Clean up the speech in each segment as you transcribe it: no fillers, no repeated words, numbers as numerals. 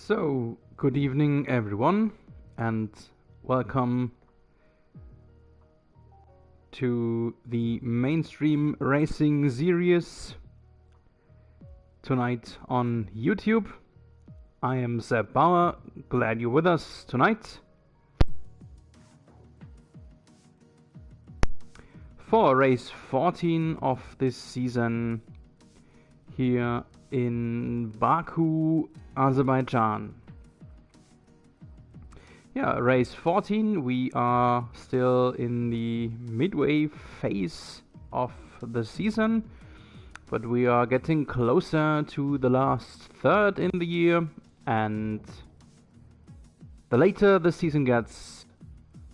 So, good evening everyone, and welcome to the mainstream racing series tonight on YouTube. I am Seb Bauer, glad you're with us tonight. For race 14 of this season here in Baku, Azerbaijan. Yeah, race 14, we are still in the midway phase of the season, but we are getting closer to the last third in the year, and the later the season gets,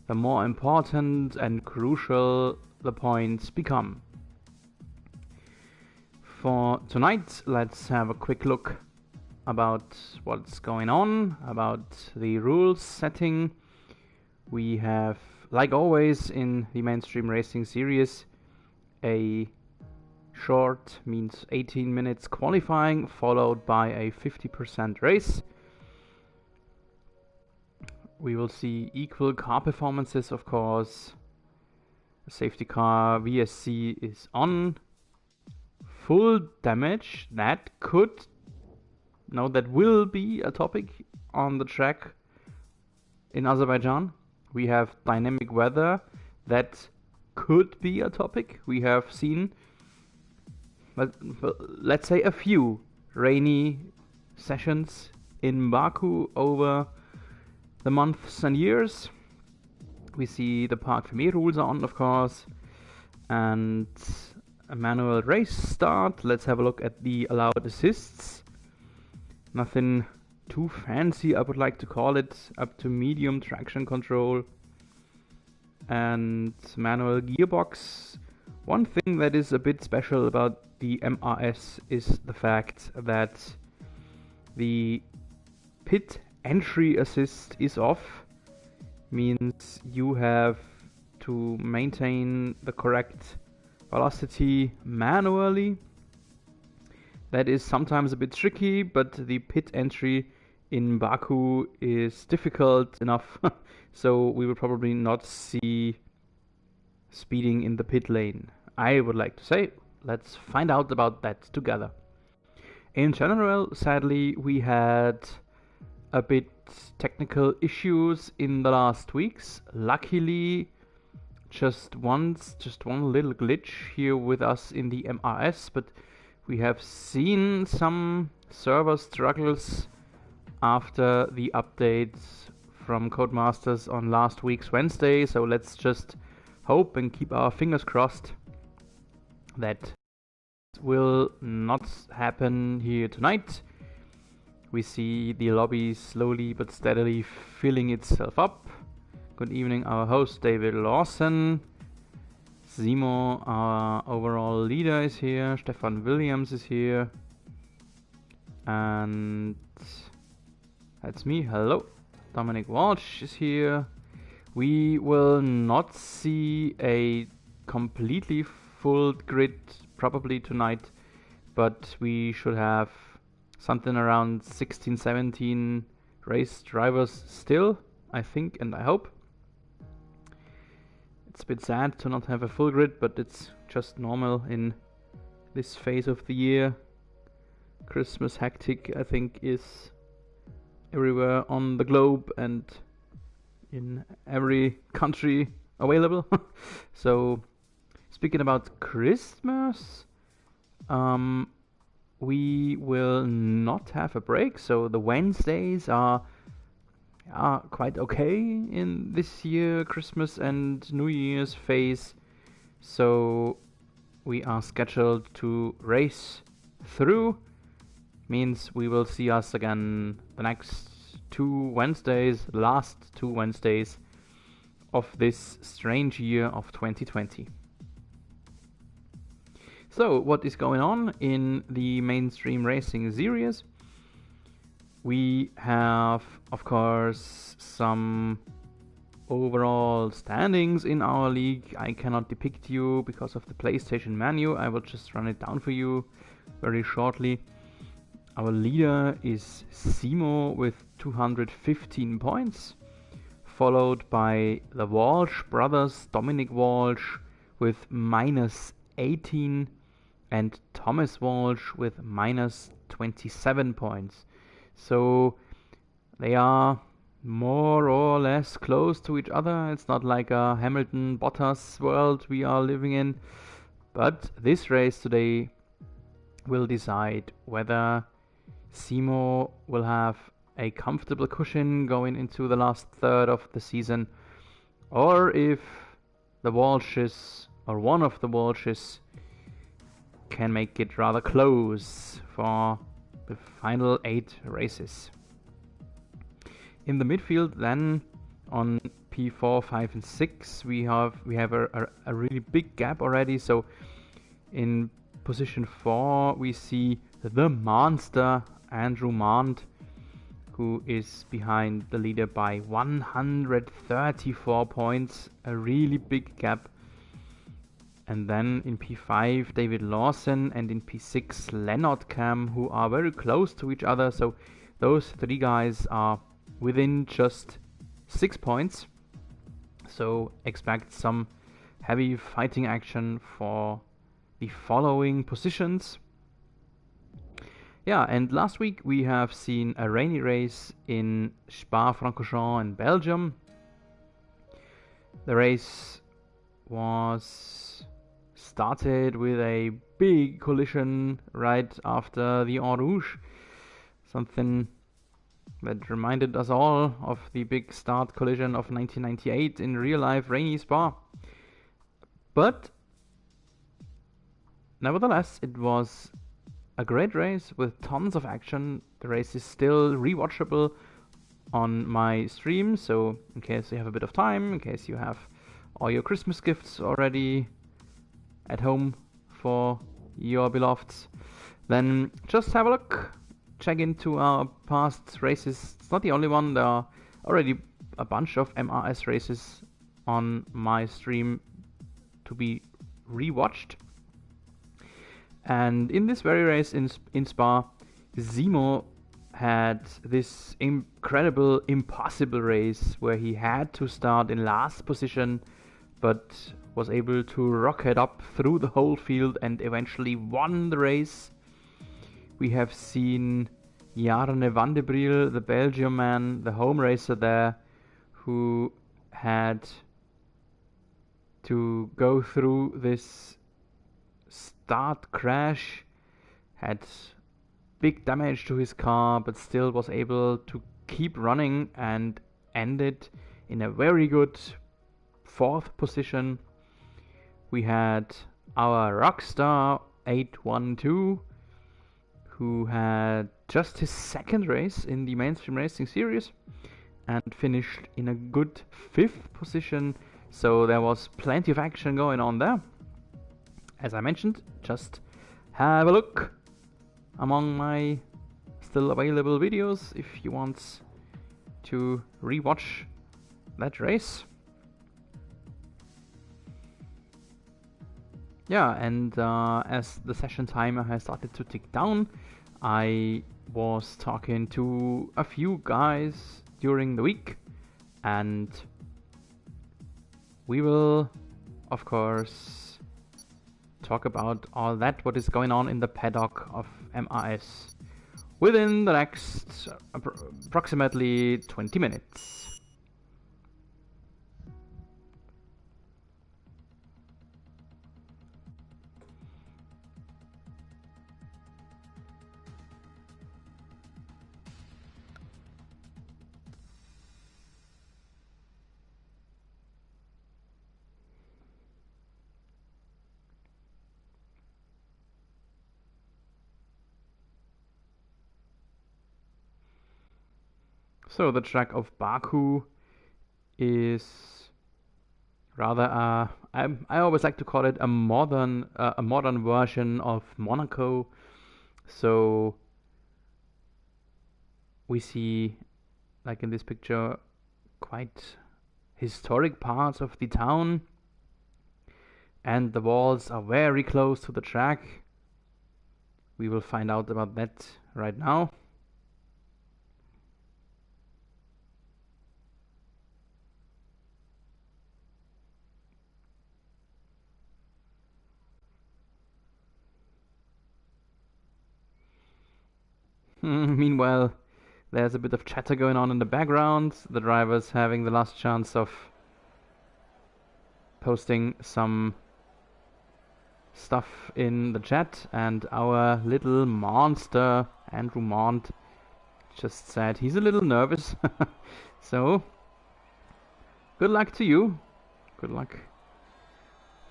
the more important and crucial the points become. For tonight, let's have a quick look about what's going on, about the rules setting. We have, like always in the mainstream racing series, a short, means 18 minutes qualifying, followed by a 50% race. We will see equal car performances, of course. The safety car VSC is on. Full damage, that will be a topic on the track in Azerbaijan. We have dynamic weather, that could be a topic. We have seen, but let's say, a few rainy sessions in Baku over the months and years. We see the Park Fermé rules are on, of course, and a manual race start. Let's have a look at the allowed assists. Nothing too fancy, I would like to call it. Up to medium traction control and manual gearbox. One thing that is a bit special about the MRS is the fact that the pit entry assist is off. Means you have to maintain the correct velocity manually. That is sometimes a bit tricky, but the pit entry in Baku is difficult enough, so we will probably not see speeding in the pit lane. I would like to say, let's find out about that together. In general, sadly, we had a bit technical issues in the last weeks. Luckily, just one little glitch here with us in the MRS, but we have seen some server struggles after the updates from Codemasters on last week's Wednesday, so let's just hope and keep our fingers crossed that will not happen here tonight. We see the lobby slowly but steadily filling itself up. Good evening, our host David Lawson. Simo, our overall leader, is here. Stefan Williams is here. And that's me. Hello. Dominic Walsh is here. We will not see a completely full grid probably tonight, but we should have something around 16, 17 race drivers still, I think and I hope. It's a bit sad to not have a full grid, but it's just normal in this phase of the year. Christmas hectic, I think, is everywhere on the globe and in every country available. So, speaking about Christmas, we will not have a break, so the Wednesdays are quite okay in this year, Christmas and New Year's phase. So we are scheduled to race through. Means we will see us again the next last two Wednesdays of this strange year of 2020. So what is going on in the mainstream racing series? We have, of course, some overall standings in our league. I cannot depict you because of the PlayStation menu. I will just run it down for you very shortly. Our leader is Simo with 215 points, followed by the Walsh brothers, Dominic Walsh with minus 18 and Thomas Walsh with minus 27 points. So they are more or less close to each other. It's not like a Hamilton-Bottas world we are living in. But this race today will decide whether Simo will have a comfortable cushion going into the last third of the season, or if the Walshes, or one of the Walshes, can make it rather close for the final 8 races. In the midfield then, on P4, 5 and 6, we have a really big gap already. So in position 4 we see the monster Andrew Mand, who is behind the leader by 134 points, a really big gap. And then in P5 David Lawson, and in P6 Leonard Cam, who are very close to each other. So those 3 guys are within just 6 points. So expect some heavy fighting action for the following positions. Yeah, and last week we have seen a rainy race in Spa-Francorchamps in Belgium. The race was started with a big collision right after the En Rouge, something that reminded us all of the big start collision of 1998 in real life rainy Spa. But nevertheless, it was a great race with tons of action. The race is still rewatchable on my stream, so in case you have a bit of time, in case you have all your Christmas gifts already at home for your beloveds, then just have a look, check into our past races. It's not the only one, there are already a bunch of MRS races on my stream to be rewatched. And in this very race in Spa, Simo had this incredible, impossible race where he had to start in last position, but was able to rocket up through the whole field and eventually won the race. We have seen Jarne van de Briel, the Belgian man, the home racer there, who had to go through this start crash, had big damage to his car, but still was able to keep running and ended in a very good 4th position. We had our rockstar 812, who had just his 2nd race in the mainstream racing series and finished in a good 5th position. So there was plenty of action going on there. As I mentioned, just have a look among my still available videos if you want to rewatch that race. Yeah, and as the session timer has started to tick down, I was talking to a few guys during the week, and we will, of course, talk about all that what is going on in the paddock of MRS within the next approximately 20 minutes. So the track of Baku is rather I always like to call it a modern version of Monaco. So we see, like in this picture, quite historic parts of the town, and the walls are very close to the track. We will find out about that right now. Meanwhile, there's a bit of chatter going on in the background. The driver's having the last chance of posting some stuff in the chat, and our little monster, Andrew Mont, just said he's a little nervous. So, good luck to you. Good luck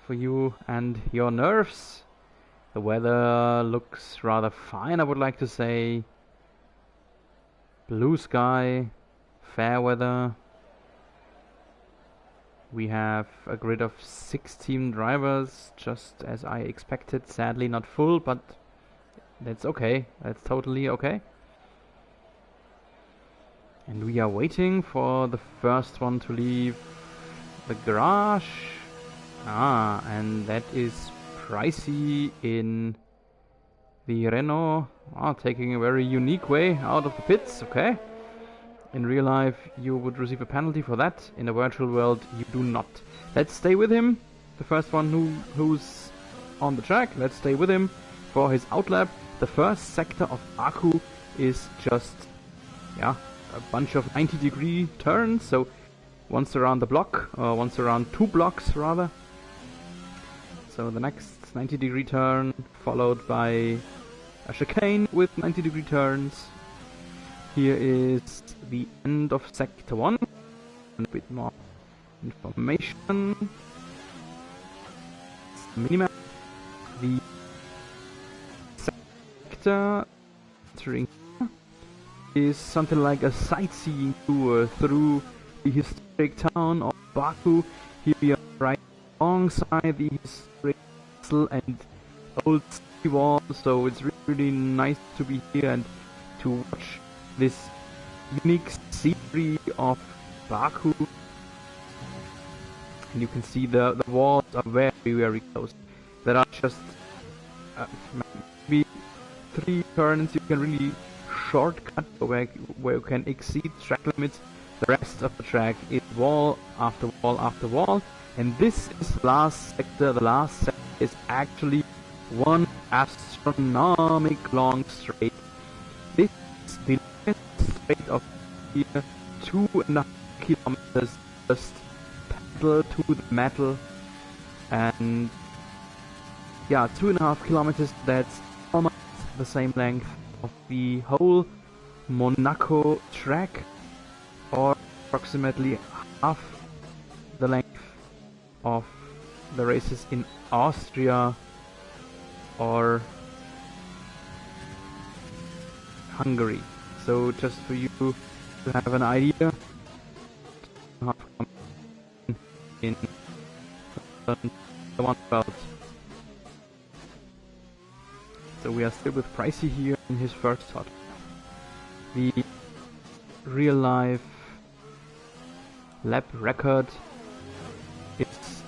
for you and your nerves. The weather looks rather fine, I would like to say. Blue sky, fair weather. We have a grid of 16 drivers, just as I expected. Sadly not full, but that's okay. That's totally okay. And we are waiting for the first one to leave the garage. And that is Pricey in the Renault. Taking a very unique way out of the pits, okay. In real life, you would receive a penalty for that. In the virtual world, you do not. Let's stay with him. The first one who's on the track, let's stay with him for his outlap. The first sector of Baku is just, a bunch of 90-degree turns. So once around the block, or once around 2 blocks rather. So the next 90-degree turn, followed by a chicane with 90-degree turns. Here is the end of sector 1. A bit more information. Minimap. The sector entering is something like a sightseeing tour through the historic town of Baku. Here we are right alongside the historic castle and old city wall, so it's really nice to be here and to watch this unique scenery of Baku. And you can see the walls are very, very close. There are just maybe 3 turns you can really shortcut where you can exceed track limits. The rest of the track is wall after wall after wall. And this is the last sector. The last sector is actually one astronomical long straight. This is the straight of here, 2.5 kilometers, just pedal to the metal, and 2.5 kilometers, that's almost the same length of the whole Monaco track, or approximately half the length of the races in Austria or Hungary. So just for you to have an idea, in the one belt. So we are still with Pricey here in his first shot. The real life lap record is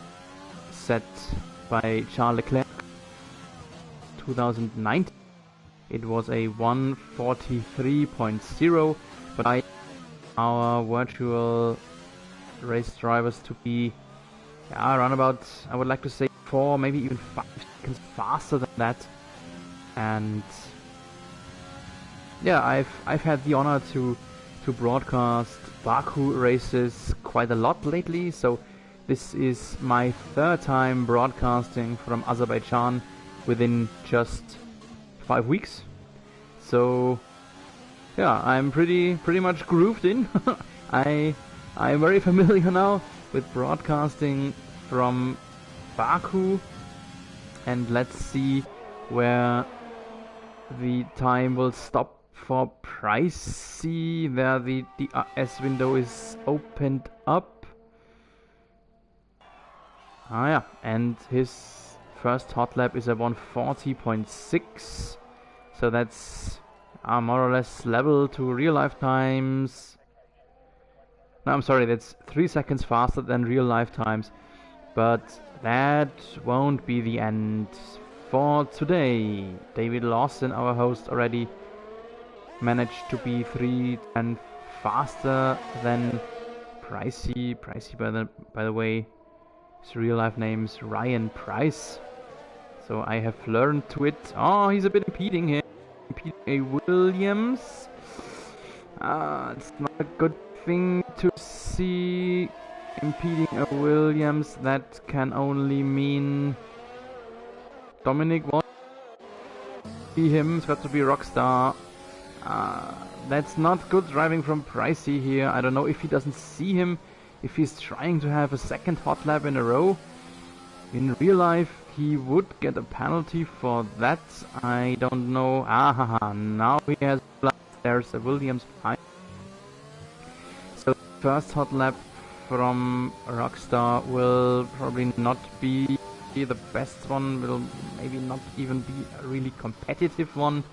set by Charles Leclerc 2019. It was a 1:43.0, but by our virtual race drivers to be around about, I would like to say 4, maybe even 5 seconds faster than that. And I've had the honor to broadcast Baku races quite a lot lately, so this is my 3rd time broadcasting from Azerbaijan within just 5 weeks. So I'm pretty much grooved in. I'm very familiar now with broadcasting from Baku, and let's see where the time will stop for Pricey. There the DRS window is opened up. And his first hot lap is a 1:40.6, so that's more or less level to real life times. No, I'm sorry, that's 3 seconds faster than real life times, but that won't be the end for today. David Lawson, our host, already managed to be 3 and faster than Pricey. Pricey, by the way, his real life name is Ryan Price. So I have learned to it. Oh, he's a bit impeding here. Impeding a Williams. It's not a good thing to see. Impeding a Williams, that can only mean Dominic won't be him. It's got to be Rockstar. That's not good driving from Pricey here. I don't know if he doesn't see him, if he's trying to have a second hot lap in a row. In real life, he would get a penalty for that. I don't know. Now he has blood. There's a Williams behind. So first hot lap from Rockstar will probably not be the best one, will maybe not even be a really competitive one,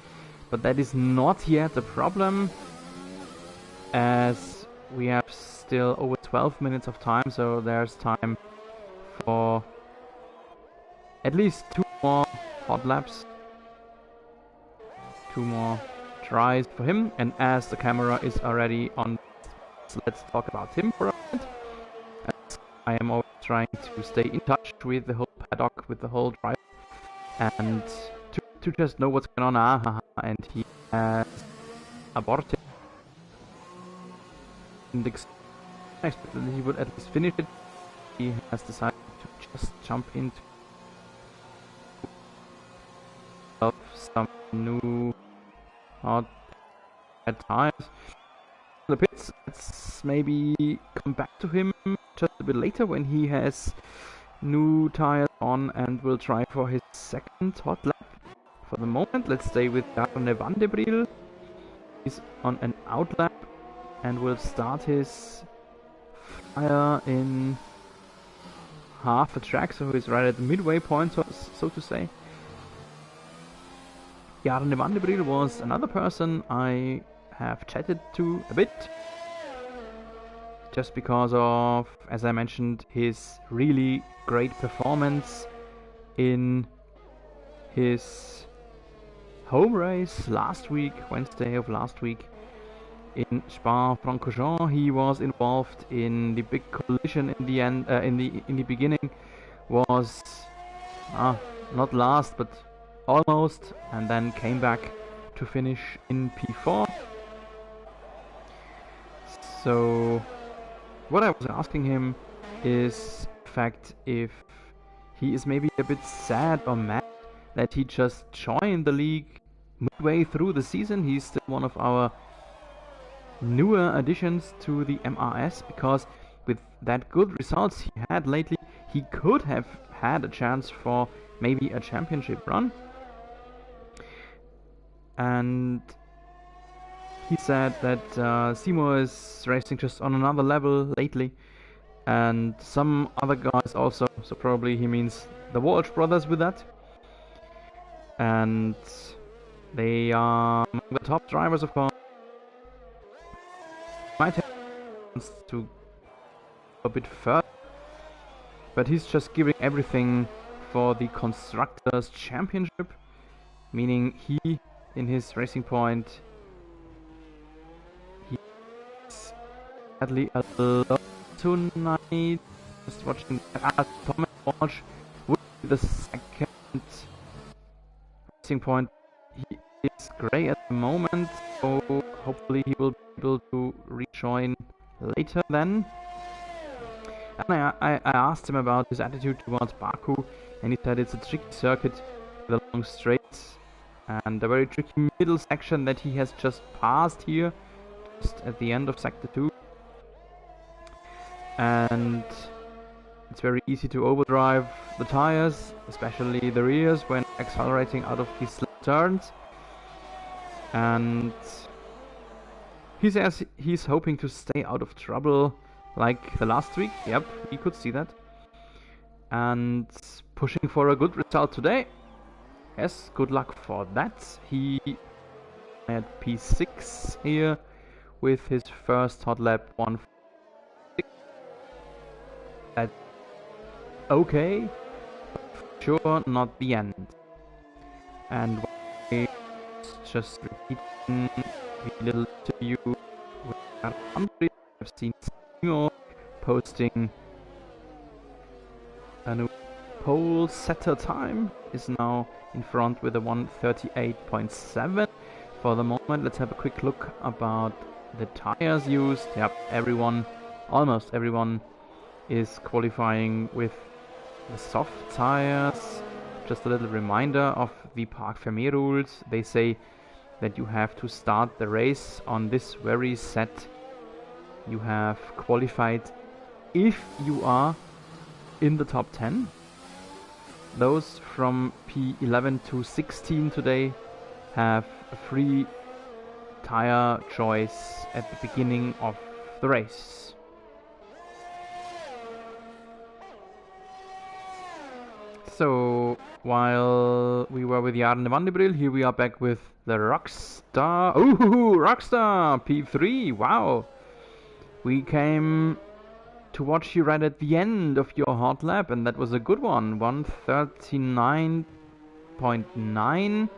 but that is not yet a problem, as we have still over 12 minutes of time, so there's time for at least 2 more hot laps, 2 more tries for him. And as the camera is already on, let's talk about him for a minute. As I am always trying to stay in touch with the whole paddock, with the whole drive, and to just know what's going on. And he has aborted. And I expected that he would at least finish it. He has decided to just jump into some new hot tires. The pits, let's maybe come back to him just a bit later when he has new tires on and will try for his second hot lap. For the moment, let's stay with Jarne van de Briel. He's on an out lap and will start his fire in half a track, so he's right at the midway point, so to say. Jarne van de Briel was another person I have chatted to a bit, just because of, as I mentioned, his really great performance in his home race last week, Wednesday of last week in Spa-Francorchamps. He was involved in the big collision in the end, in the beginning, was not last but almost, and then came back to finish in P4. So what I was asking him is, in fact, if he is maybe a bit sad or mad that he just joined the league midway through the season. He's still one of our newer additions to the MRS, because with that good results he had lately, he could have had a chance for maybe a championship run. And he said that Simo is racing just on another level lately, and some other guys also, so probably he means the Walsh brothers with that. And they are among the top drivers, of course. Might have to go a bit further, but he's just giving everything for the Constructors' Championship, meaning he, in his Racing Point, he's sadly alone tonight. Just watching Thomas Walsh with the second Racing Point. He is grey at the moment, so hopefully he will be able to rejoin later then. And I asked him about his attitude towards Baku, and he said it's a tricky circuit with a long straight and a very tricky middle section that he has just passed here, just at the end of Sector 2. And it's very easy to overdrive the tires, especially the rears, when accelerating out of these slip turns. And he says he's hoping to stay out of trouble like the last week. Yep, he could see that. And pushing for a good result today. Yes, good luck for that. He had P6 here with his first hot lap 1. That's okay, but sure not the end. And just repeating the little interview with Andre. I've seen Simo posting a new pole setter time, is now in front with a 1:38.7 for the moment. Let's have a quick look about the tires used. Yep, almost everyone is qualifying with the soft tires. Just a little reminder of the Parc Fermé rules. They say that you have to start the race on this very set you have qualified if you are in the top 10. Those from P11 to 16 today have a free tire choice at the beginning of the race. So, while we were with Jarne van der Brill, here we are back with the Rockstar. Ooh, Rockstar P3, wow! We came to watch you right at the end of your hot lap, and that was a good one. 1:39.9.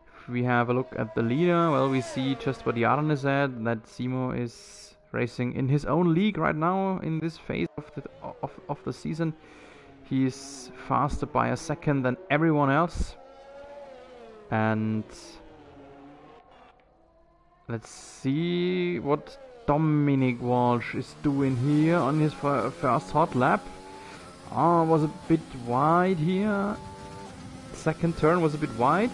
If we have a look at the leader, well, we see just what Jarne said, that Simo is racing in his own league right now in this phase of the season. He's faster by a second than everyone else. And let's see what Dominic Walsh is doing here on his first hot lap. Oh, was a bit wide here. Second turn was a bit wide.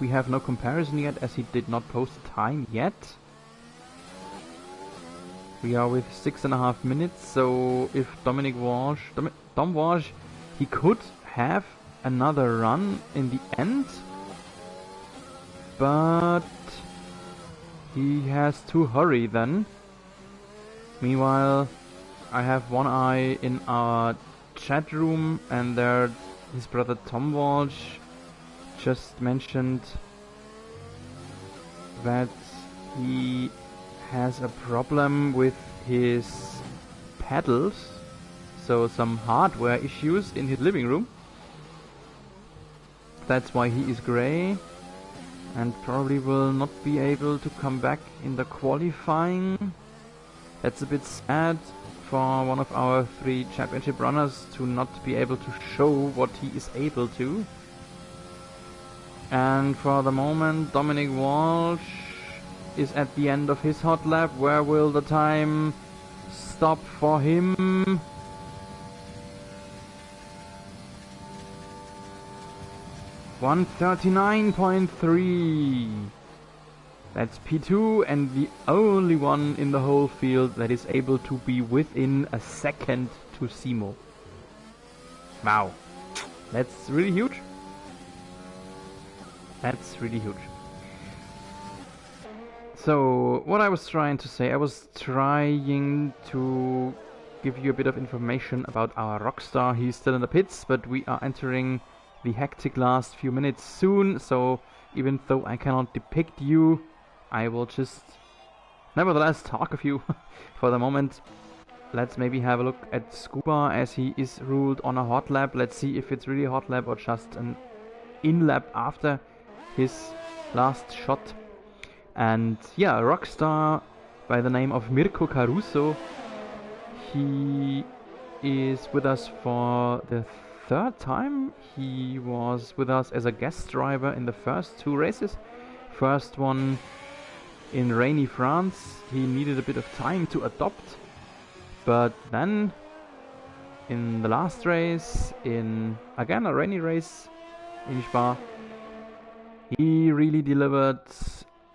We have no comparison yet, as he did not post time yet. We are with 6.5 minutes, so if Dom Walsh, he could have another run in the end, but he has to hurry then. Meanwhile, I have one eye in our chat room, and there his brother Tom Walsh just mentioned that he has a problem with his pedals, so some hardware issues in his living room. That's why he is grey and probably will not be able to come back in the qualifying. That's a bit sad for one of our 3 championship runners to not be able to show what he is able to. And for the moment, Dominic Walsh is at the end of his hot lap. Where will the time stop for him? (1:39.3). That's P2 and the only one in the whole field that is able to be within a second to Simo. Wow, that's really huge. That's really huge. So, what I was trying to say, I was trying to give you a bit of information about our Rockstar. He's still in the pits, but we are entering the hectic last few minutes soon, so even though I cannot depict you, I will just nevertheless talk of you for the moment. Let's maybe have a look at Scuba as he is ruled on a hot lap. Let's see if it's really a hot lap or just an in lap after his last shot. And yeah, Rockstar by the name of Mirko Caruso. He is with us for the 3rd time. He was with us as a guest driver in the first 2 races. First one in rainy France. He needed a bit of time to adopt. But then in the last race, in again a rainy race in Spa, he really delivered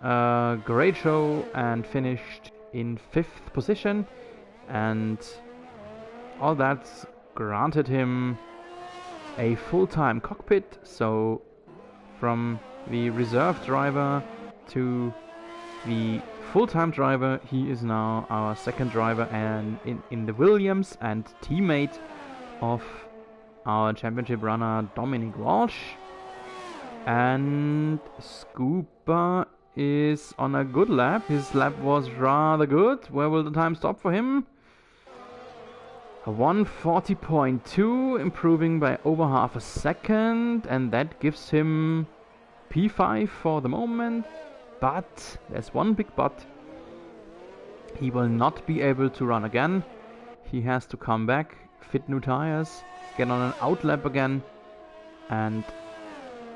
a great show and finished in 5th position, and all that granted him a full-time cockpit. So from the reserve driver to the full-time driver, he is now our 2nd driver and in the Williams and teammate of our championship runner Dominic Walsh. And Scuba is on a good lap. His lap was rather good. Where will the time stop for him? A 140.2, improving by over half a second, and that gives him P5 for the moment. But there's one big but. He will not be able to run again. He has to come back, fit new tires, get on an outlap again, and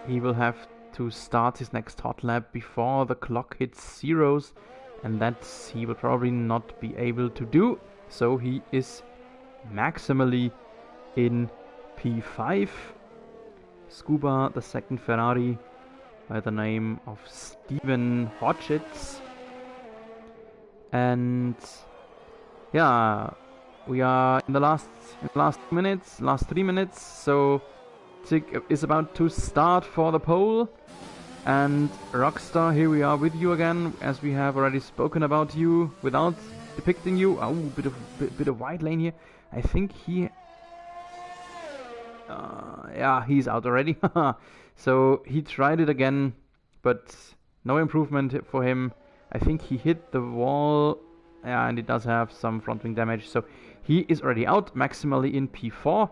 he will have to start his next hot lap before the clock hits zeros, and that he will probably not be able to do. So he is maximally in P5. Scuba, the second Ferrari by the name of Steven Hodgetts. And yeah, we are in the last 3 minutes, so Tick is about to start for the pole. And Rockstar, here we are with you again, as we have already spoken about you without depicting you. Oh, bit of wide lane here. I think he... yeah, he's out already. So he tried it again, but no improvement for him. I think he hit the wall, yeah, and it does have some front wing damage. So he is already out, maximally in P4.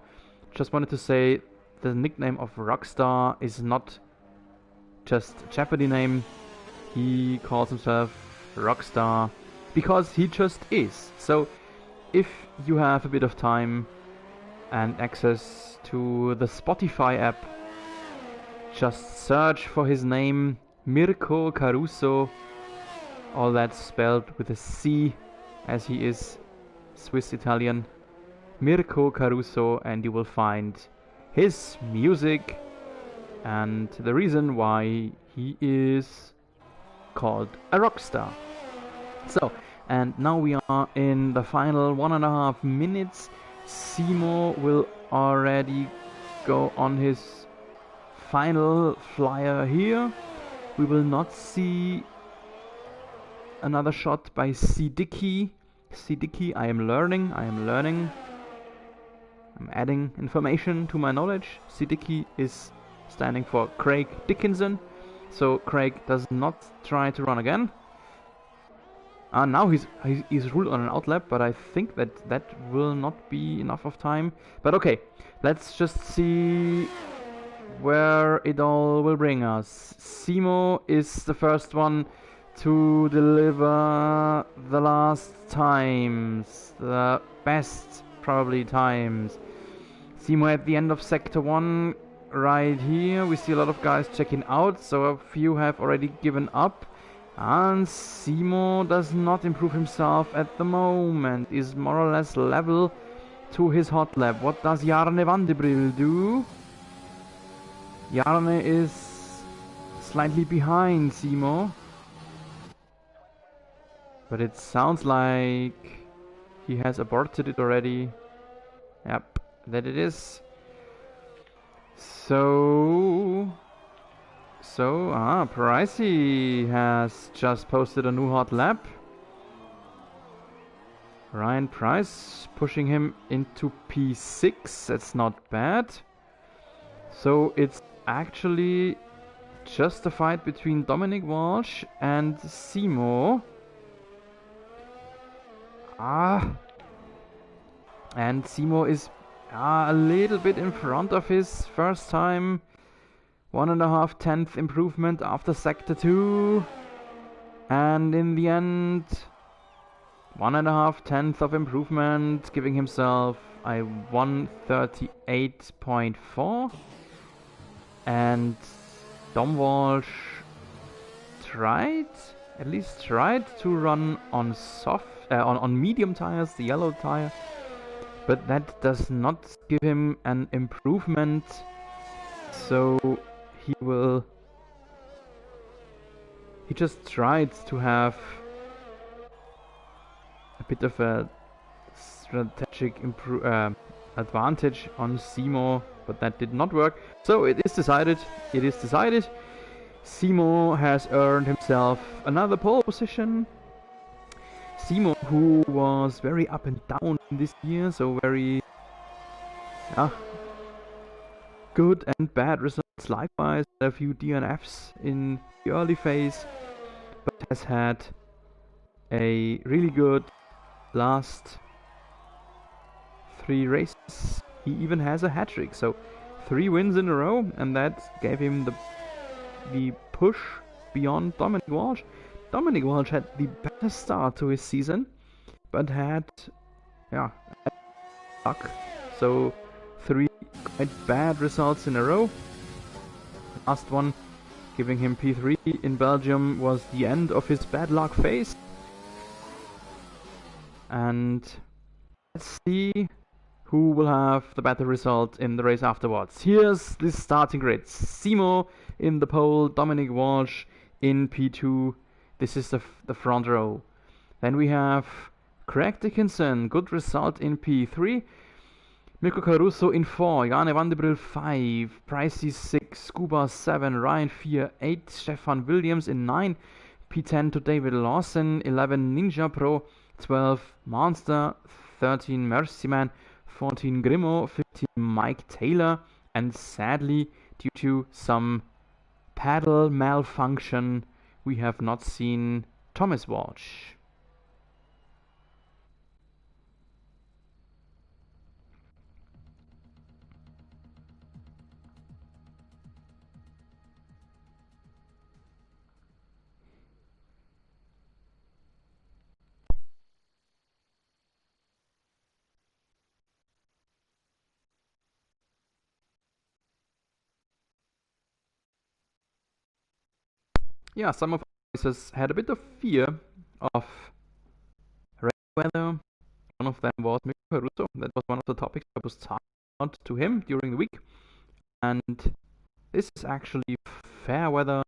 Just wanted to say the nickname of Rockstar is not just a Jeopardy name. He calls himself Rockstar because he just is. So if you have a bit of time and access to the Spotify app, just search for his name, Mirko Caruso. All that spelled with a C, as he is Swiss-Italian. Mirko Caruso, and you will find his music and the reason why he is called a rock star. So, and now we are in the final 1.5 minutes. Simo will already go on his final flyer here. We will not see another shot by Siddiqui. I am learning. I'm adding information to my knowledge. Siddiqui is standing for Craig Dickinson. So Craig does not try to run again. Now he's ruled on an outlap, but I think that will not be enough of time. But okay, let's just see where it all will bring us. Simo is the first one to deliver the last times, the best probably times. Simo at the end of sector 1 right here. We see a lot of guys checking out, so a few have already given up. And Simo does not improve himself at the moment, is more or less level to his hot lap. What does Jarne Vandebril do? Jarne is slightly behind Simo, but it sounds like he has aborted it already. Yep, that it is. So Pricey has just posted a new hot lap. Ryan Price pushing him into P6. That's not bad. So it's actually just a fight between Dominic Walsh and Simo. And Simo is a little bit in front of his first time. 1.5 tenth improvement after sector 2. And in the end, 1.5 tenth of improvement, giving himself a 138.4. And Dom Walsh at least tried to run on on medium tires, the yellow tire, but that does not give him an improvement. So he just tried to have a bit of a strategic advantage on Simo, but that did not work. So it is decided. Simo has earned himself another pole position. Simo, who was very up and down this year, so very good and bad results likewise, a few DNFs in the early phase, but has had a really good last 3 races. He even has a hat-trick, so 3 wins in a row, and that gave him the push beyond Dominic Walsh. Dominic Walsh had the better start to his season, but had luck. So 3 quite bad results in a row. Last one, giving him P3 in Belgium, was the end of his bad luck phase. And let's see who will have the better result in the race afterwards. Here's the starting grid. Simo in the pole, Dominic Walsh in P2. This is the front row. Then we have Craig Dickinson, good result in P3. Mirko Caruso in 4, Jane Vanderbril 5, Pricey 6, Scuba 7, Ryan 4, 8, Stefan Williams in 9, P10 to David Lawson, 11 Ninja Pro, 12 Monster, 13 Mercyman, 14 Grimo, 15 Mike Taylor, and sadly, due to some paddle malfunction, we have not seen Thomas Walsh. Yeah, some of our racers had a bit of fear of rain weather. One of them was Mirko Caruso. That was one of the topics I was talking about to him during the week. And this is actually fair weather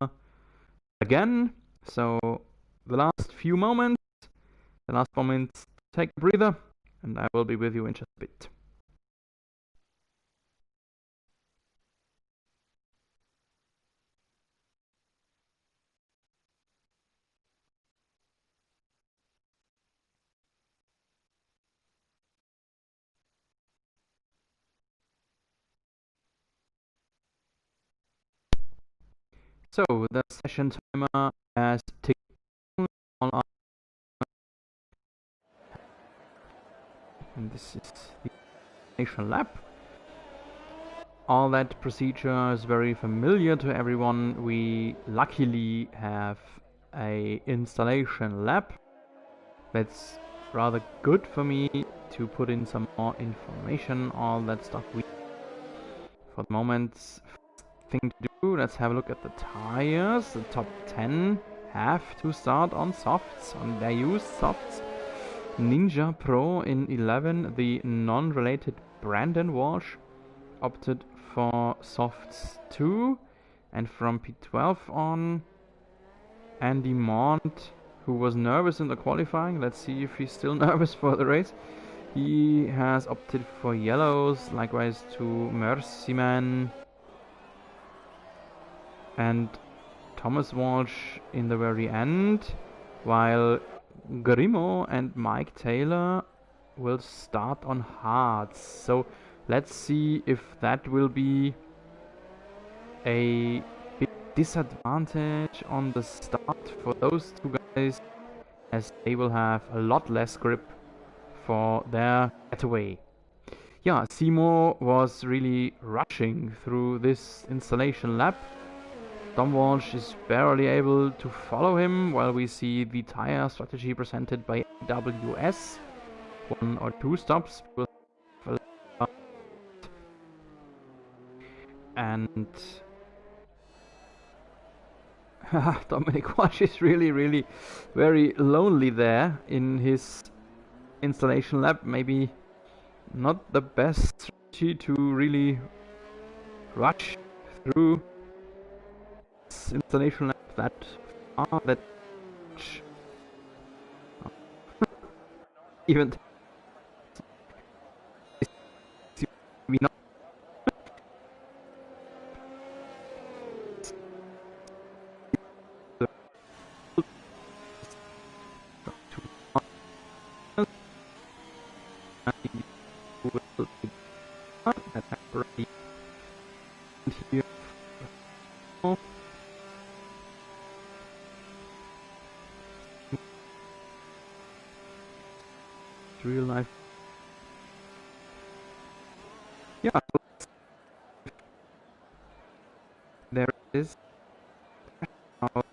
again. So the last moments, take a breather, and I will be with you in just a bit. So the session timer has ticked on our, and this is the nation lap. All that procedure is very familiar to everyone. We luckily have a installation lab. That's rather good for me to put in some more information, all that stuff. For the moment, thing to do, let's have a look at the tires. The top 10 have to start on softs, on their used softs. Ninja Pro in 11, the non-related Brandon Walsh opted for softs 2, and from P12 on, Andy Mont, who was nervous in the qualifying, let's see if he's still nervous for the race, he has opted for yellows, likewise to Mercyman and Thomas Walsh in the very end, while Grimo and Mike Taylor will start on hards. So let's see if that will be a big disadvantage on the start for those two guys, as they will have a lot less grip for their getaway. Yeah, Simo was really rushing through this installation lap. Dom Walsh is barely able to follow him, while we see the tire strategy presented by AWS. 1 or 2 stops and Dominic Walsh is really very lonely there in his installation lab. Maybe not the best strategy to really rush through this installation lab that far, that even we not here. Real life Yeah, there it is. Now, well,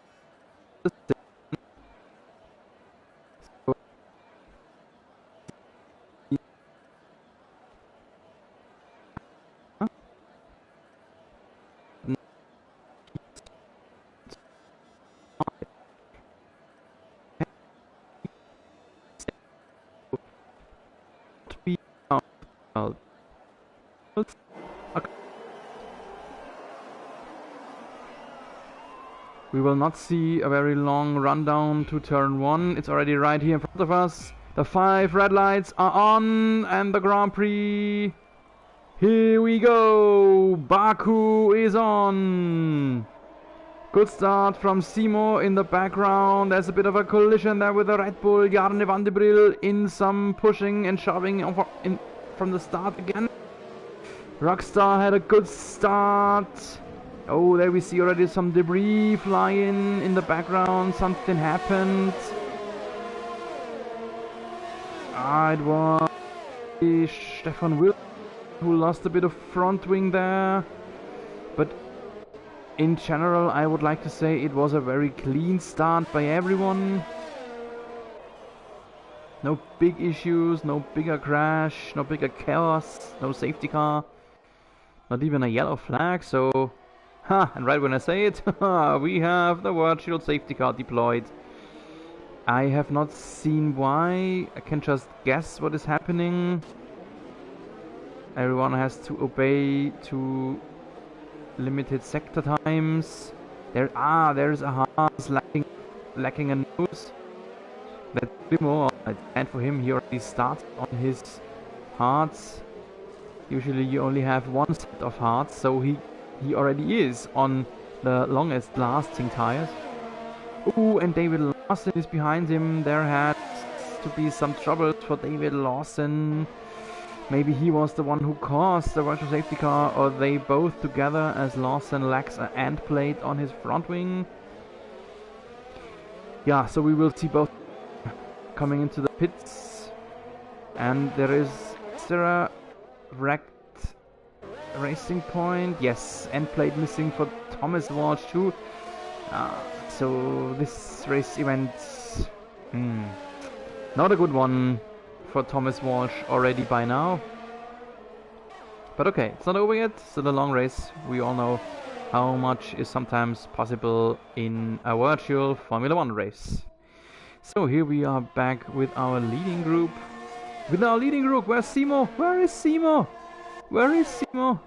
we will not see a very long rundown to turn 1. It's already right here in front of us. The 5 red lights are on, and the Grand Prix. Here we go. Baku is on. Good start from Simo in the background. There's a bit of a collision there with the Red Bull. Jarne van de Bril in some pushing and shoving from the start again. Rockstar had a good start. Oh, there we see already some debris flying in the background. Something happened. It was Stefan Will who lost a bit of front wing there. But in general, I would like to say it was a very clean start by everyone. No big issues, no bigger crash, no bigger chaos, no safety car. Not even a yellow flag, so... and right when I say it, we have the virtual safety car deployed. I have not seen why. I can just guess what is happening. Everyone has to obey to limited sector times. There's a Haas lacking a nose. That's Limo, and for him he already starts on his hards. Usually you only have one set of hards, so he already is on the longest lasting tires. Ooh, and David Lawson is behind him. There had to be some troubles for David Lawson. Maybe he was the one who caused the virtual safety car, or they both together, as Lawson lacks an end plate on his front wing. Yeah, so we will see both coming into the pits. And there a wrecked racing point? Yes, end plate missing for Thomas Walsh too. So this race event, not a good one for Thomas Walsh already by now. But okay, it's not over yet. Still a long race. We all know how much is sometimes possible in a virtual Formula 1 race. So here we are back with our leading group. Where's Simo? Where is Simo? Where is Simo?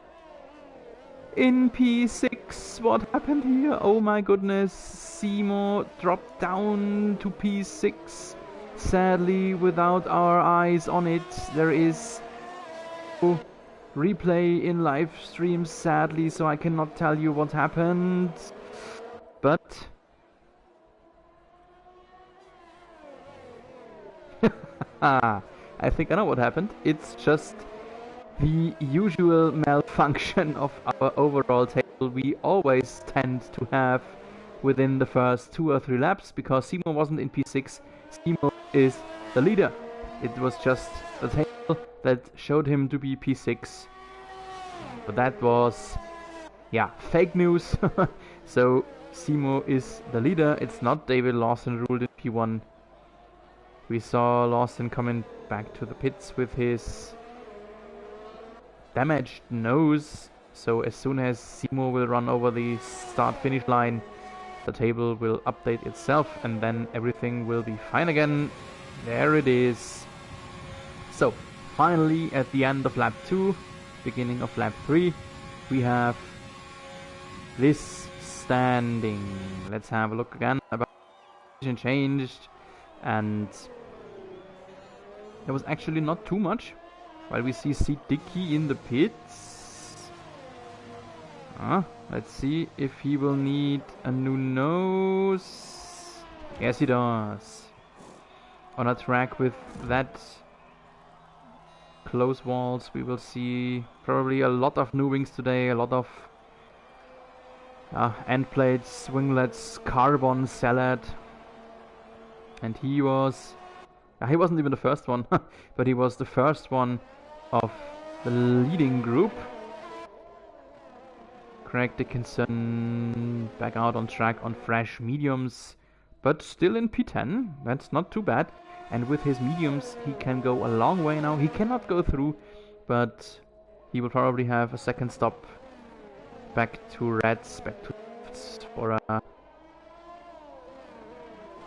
In P6. What happened here? Oh my goodness. Simo dropped down to P6. Sadly, without our eyes on it. There is no replay in live stream, sadly, so I cannot tell you what happened. But I think I know what happened. It's just the usual malfunction of our overall table we always tend to have within the first 2 or 3 laps, because Simo wasn't in P6. Simo is the leader. It was just the table that showed him to be P6. But that was, yeah, fake news. So Simo is the leader. It's not David Lawson ruled in P1. We saw Lawson coming back to the pits with his damaged nose. So as soon as Simo will run over the start-finish line, the table will update itself and then everything will be fine again. There it is. So finally, at the end of lap 2, beginning of lap 3, we have this standing. Let's have a look again. About changed, and there was actually not too much. While we see Sid Dickey in the pits. Let's see if he will need a new nose. Yes, he does. On a track with that close walls, we will see probably a lot of new wings today, a lot of end plates, winglets, carbon salad. And he wasn't even the first one, but he was the first one of the leading group. Craig Dickinson back out on track on fresh mediums, but still in P10. That's not too bad. And with his mediums, he can go a long way now. He cannot go through, but he will probably have a second stop back to reds, back to lefts for a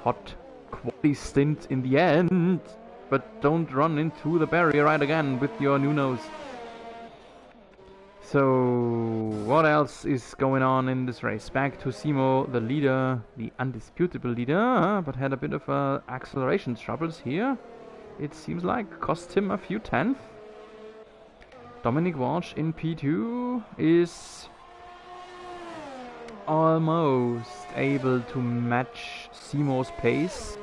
hot quality stint in the end. But don't run into the barrier right again with your new nose. So, what else is going on in this race? Back to Simo, the leader, the undisputable leader, but had a bit of acceleration troubles here. It seems like cost him a few tenths. Dominic Walsh in P2 is almost able to match Simo's pace.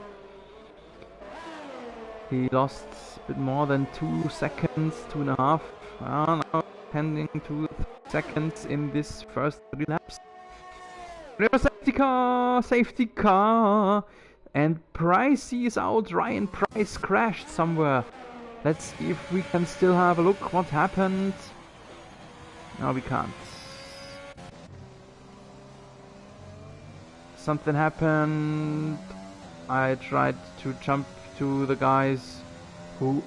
He lost a bit more than 2 seconds, 2.5. Now pending 2 seconds in this first 3 laps. Safety car, and Pricey is out. Ryan Price crashed somewhere. Let's see if we can still have a look what happened. No, we can't. Something happened. I tried to jump to the guys who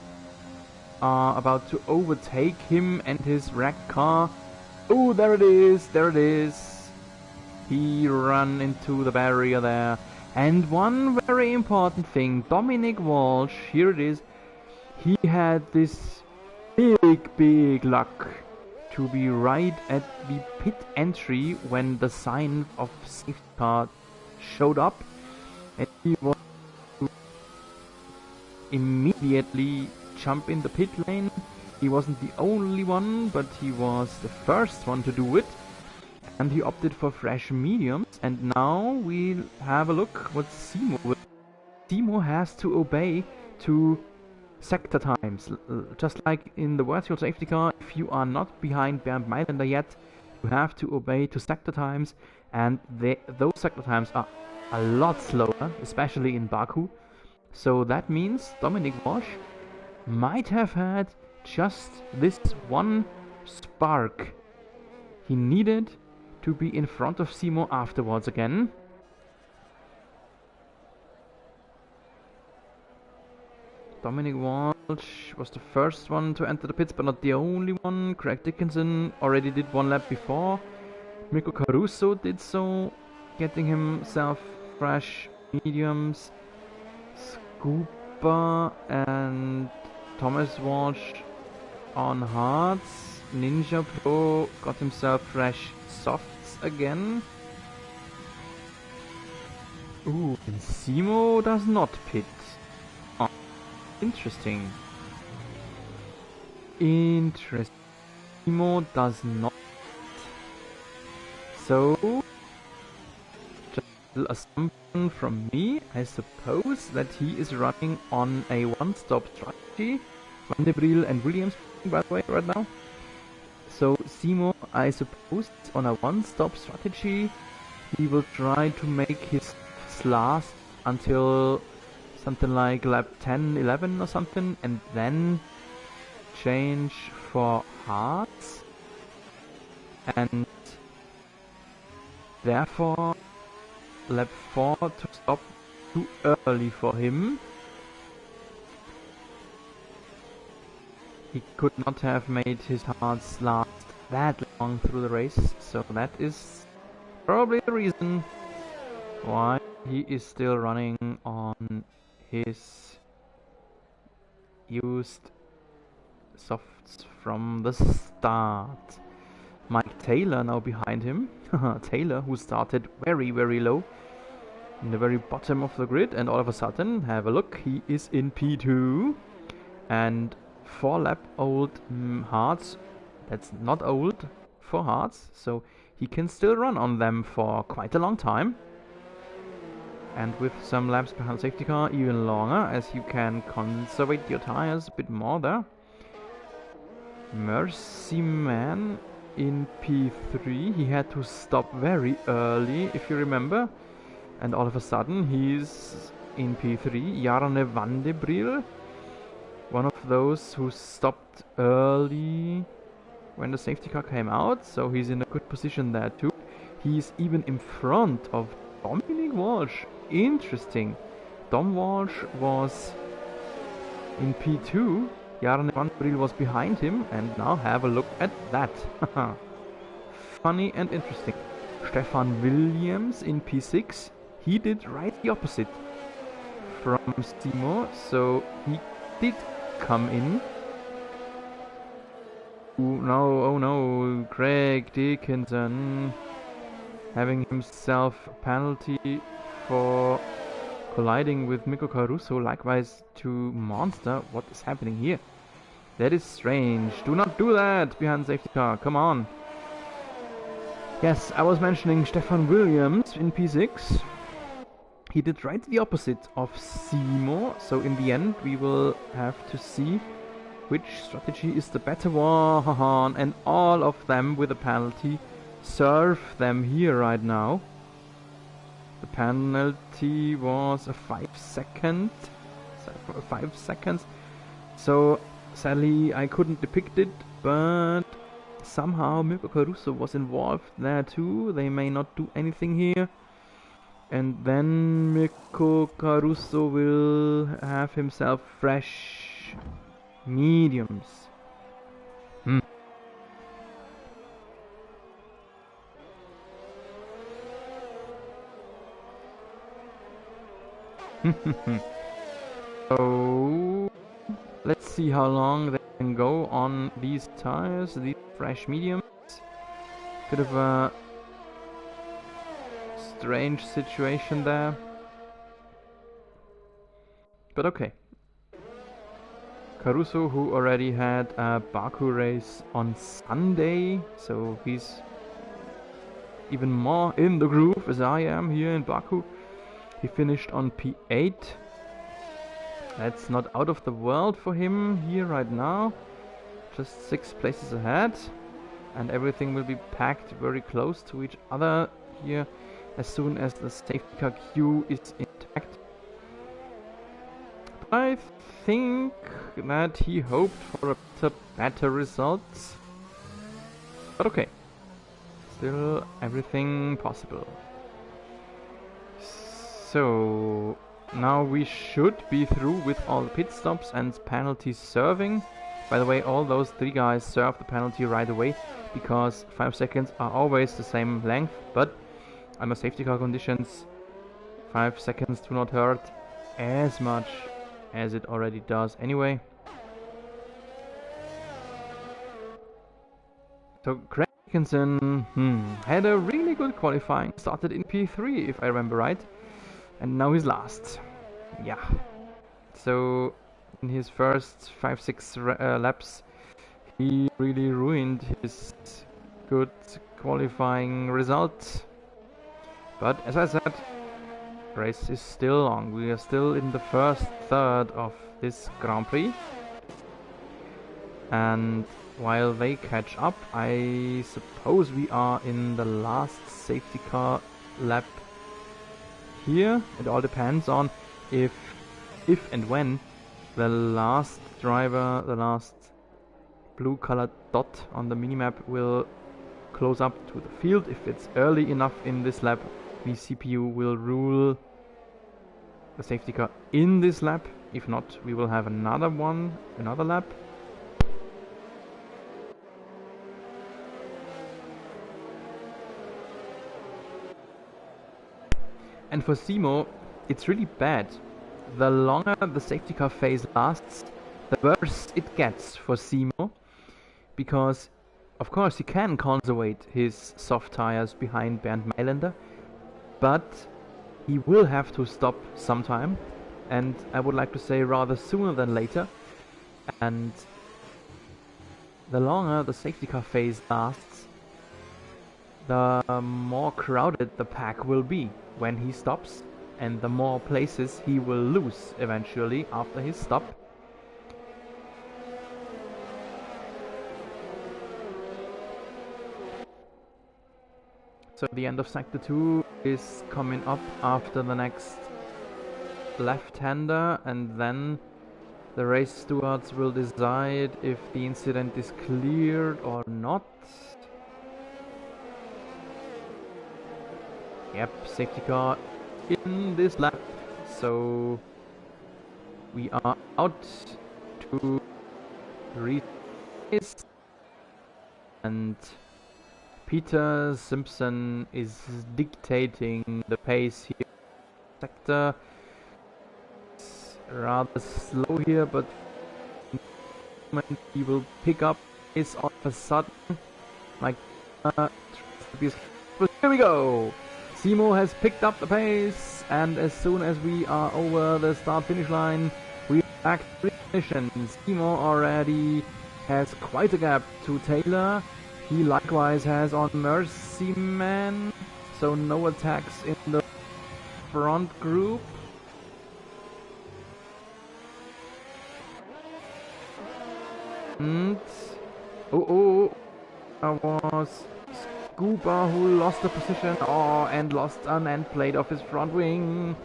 are about to overtake him and his wreck car. Oh, there it is, there it is. He ran into the barrier there. And one very important thing, Dominic Walsh, here it is. He had this big luck to be right at the pit entry when the sign of safety car showed up. And he was immediately jump in the pit lane. He wasn't the only one, but he was the first one to do it, and he opted for fresh mediums. And now we'll have a look what Simo will. Simo has to obey to sector times, just like in the virtual safety car. If you are not behind Bernd Mailänder yet, you have to obey to sector times, and those sector times are a lot slower, especially in Baku. So that means Dominic Walsh might have had just this one spark he needed to be in front of Simo afterwards again. Dominic Walsh was the first one to enter the pits, but not the only one. Craig Dickinson already did 1 lap before. Mirko Caruso did so, getting himself fresh mediums. Scooper and Thomas Walsh on hards. Ninja Pro got himself fresh softs again. Ooh, and Simo does not pit. Oh, interesting. Interesting. Simo does not. So, just a little assumption from me, I suppose that he is running on a one-stop strategy. Van de Briel and Williams, by the way, right now. So Simo, I suppose, on a one-stop strategy. He will try to make his last until something like lap 10, 11 or something, and then change for hards. And therefore, lap 4 to stop too early for him. He could not have made his hards last that long through the race, so that is probably the reason why he is still running on his used softs from the start. Mike Taylor now behind him. Taylor, who started very low in the very bottom of the grid, and all of a sudden, have a look, he is in P2 and 4 lap old hards. That's not old for hards, so he can still run on them for quite a long time. And with some laps behind safety car, even longer, as you can conserve your tires a bit more there. Mercy Man in P3, he had to stop very early, if you remember. And all of a sudden, he's in P3. Jarne Van de Briel one of those who stopped early when the safety car came out, so he's in a good position there too. He's even in front of Dominic Walsh. Interesting. Dom Walsh was in P2. Jarne Van Bril was behind him, and now have a look at that. Funny and interesting. Stefan Williams in P6. He did right the opposite from Simo, so he did come in. Oh no, Craig Dickinson having himself a penalty for colliding with Mikko Caruso, likewise to Monster. What is happening here? That is strange. Do not do that behind safety car, come on. Yes, I was mentioning Stefan Williams in P6. He did right the opposite of Simo, so in the end we will have to see which strategy is the better one, and all of them with a penalty serve them here right now. The penalty was a 5 seconds, so sadly I couldn't depict it, but somehow Mirko Caruso was involved there too. They may not do anything here, and then Mirko Caruso will have himself fresh mediums. So let's see how long they can go on these tires, these fresh mediums. Bit of a strange situation there, but okay. Caruso, who already had a Baku race on Sunday, so he's even more in the groove as I am here in Baku. He finished on P8. That's not out of the world for him here right now. Just 6 places ahead, and everything will be packed very close to each other here as soon as the safety car queue is intact. I think that he hoped for a better result, but okay, still everything possible. So now we should be through with all the pit stops and penalty serving. By the way, all those 3 guys serve the penalty right away, because 5 seconds are always the same length, but under safety car conditions 5 seconds do not hurt as much as it already does anyway. So Craig Dickinson had a really good qualifying, started in P3 if I remember right, and now he's last. Yeah, so in his first 5-6 laps he really ruined his good qualifying result. But as I said, race is still long. We are still in the first third of this Grand Prix, and while they catch up, I suppose we are in the last safety car lap here. It all depends on if and when the last driver, the last blue colored dot on the minimap will close up to the field. If it's early enough in this lap, the CPU will rule the safety car in this lap. If not, we will have another lap. And for Simo, it's really bad. The longer the safety car phase lasts, the worse it gets for Simo, because of course he can conservate his soft tires behind Bernd Mailänder, but he will have to stop sometime, and I would like to say rather sooner than later. And the longer the safety car phase lasts, the more crowded the pack will be when he stops, and the more places he will lose eventually after his stop. So the end of Sector 2 is coming up after the next left-hander, and then The race stewards will decide if the incident is cleared or not. Yep, safety car in this lap, so we are out to race, and Peter Simpson is dictating the pace here. Sector is rather slow here, but he will pick up pace all of a sudden. Like, here we go! Simo has picked up the pace, and as soon as we are over the start-finish line, we are back to ignition. Simo already has quite a gap to Taylor. He likewise has on Mercy Man, so no attacks in the front group. And that was Scuba who lost the position, and lost an end plate of his front wing.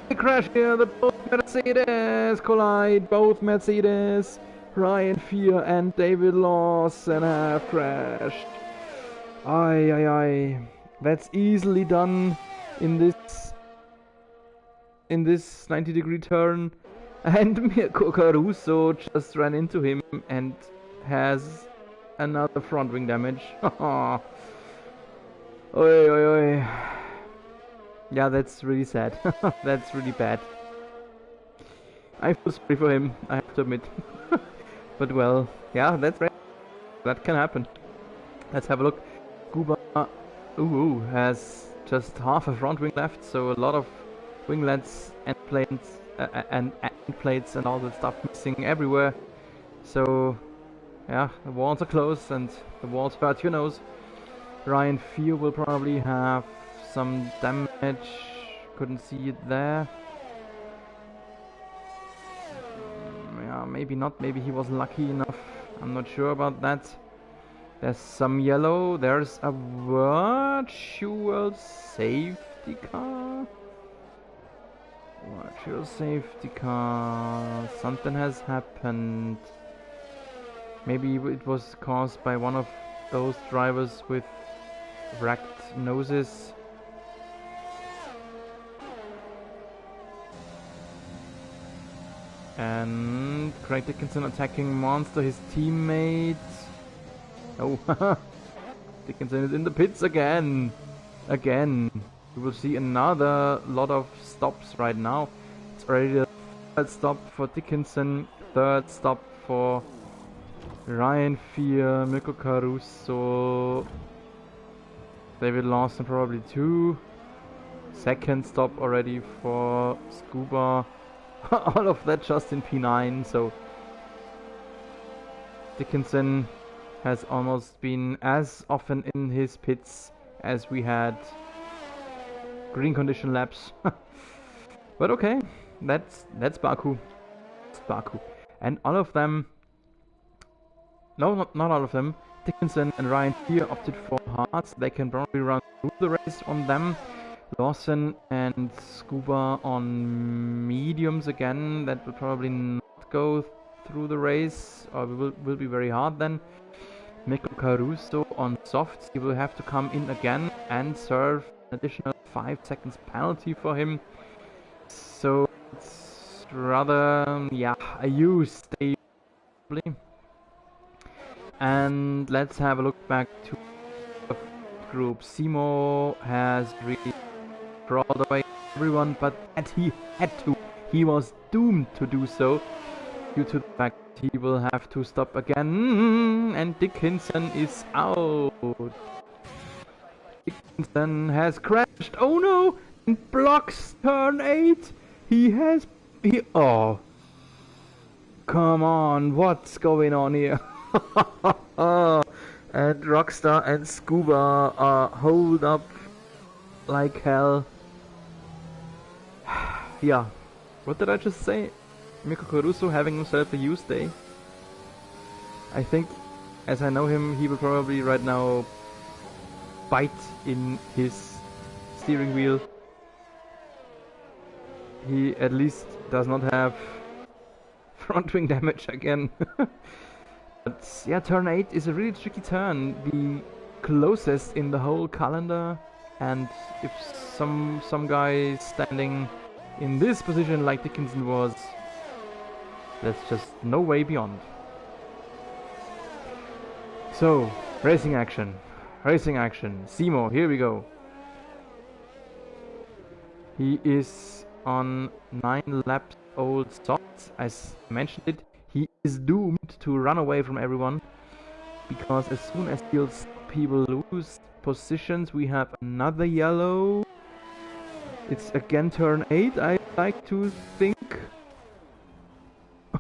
Big crash here. The both Mercedes collide. Both Mercedes, Ryan Fear and David Lawson have crashed. That's easily done in this 90-degree turn. And Mirko Caruso just ran into him and has another front wing damage. Oi. Yeah, that's really sad. That's really bad. I feel sorry for him, I have to admit. But well, yeah, that's right. That can happen. Let's have a look. Kuba has just half a front wing left, so a lot of winglets and plates and plates and all that stuff missing everywhere. So yeah, the walls are closed and the walls hurt your nose. Ryan Fear will probably have some damage. Couldn't see it there. Yeah, maybe not. Maybe he was lucky enough. I'm not sure about that. There's some yellow. There's a virtual safety car. Virtual safety car. Something has happened. Maybe it was caused by one of those drivers with racked noses. And Craig Dickinson attacking Monster, his teammate. Oh, Dickinson is in the pits again. You will see another lot of stops right now. It's already the third stop for Dickinson, third stop for Ryan Fear, Mirko Caruso, David Lawson probably too. Second stop already for Scuba. All of that just in P9, so Dickinson has almost been as often in his pits as we had green condition laps. But okay, that's Baku. It's Baku. And all of them, no, not all of them, Dickinson and Ryan Fear opted for hards. They can probably run through the race on them. Lawson and Scuba on mediums again. That will probably not go through the race, or will be very hard then. Mirko Caruso on softs. He will have to come in again and serve an additional 5 seconds penalty for him. So it's rather, a use stay. And let's have a look back to the group. Simo has really crawled away everyone, but he had to. He was doomed to do so due to the fact he will have to stop again, and Dickinson is out. Dickinson has crashed. Oh no! And blocks turn 8. Oh, come on! What's going on here? And Rockstar and Scuba are holed up like hell. Yeah, what did I just say? Mirko Caruso having himself a use day. I think, as I know him, he will probably right now bite in his steering wheel. he at least does not have front wing damage again. But yeah, turn 8 is a really tricky turn, the closest in the whole calendar, and if some guy standing in this position like Dickinson was, there's just no way beyond. So, racing action. Simo, here we go. He is on 9 laps old softs, as mentioned it. He is doomed to run away from everyone, because as soon as he will lose positions, we have another yellow. It's again turn 8, I like to think.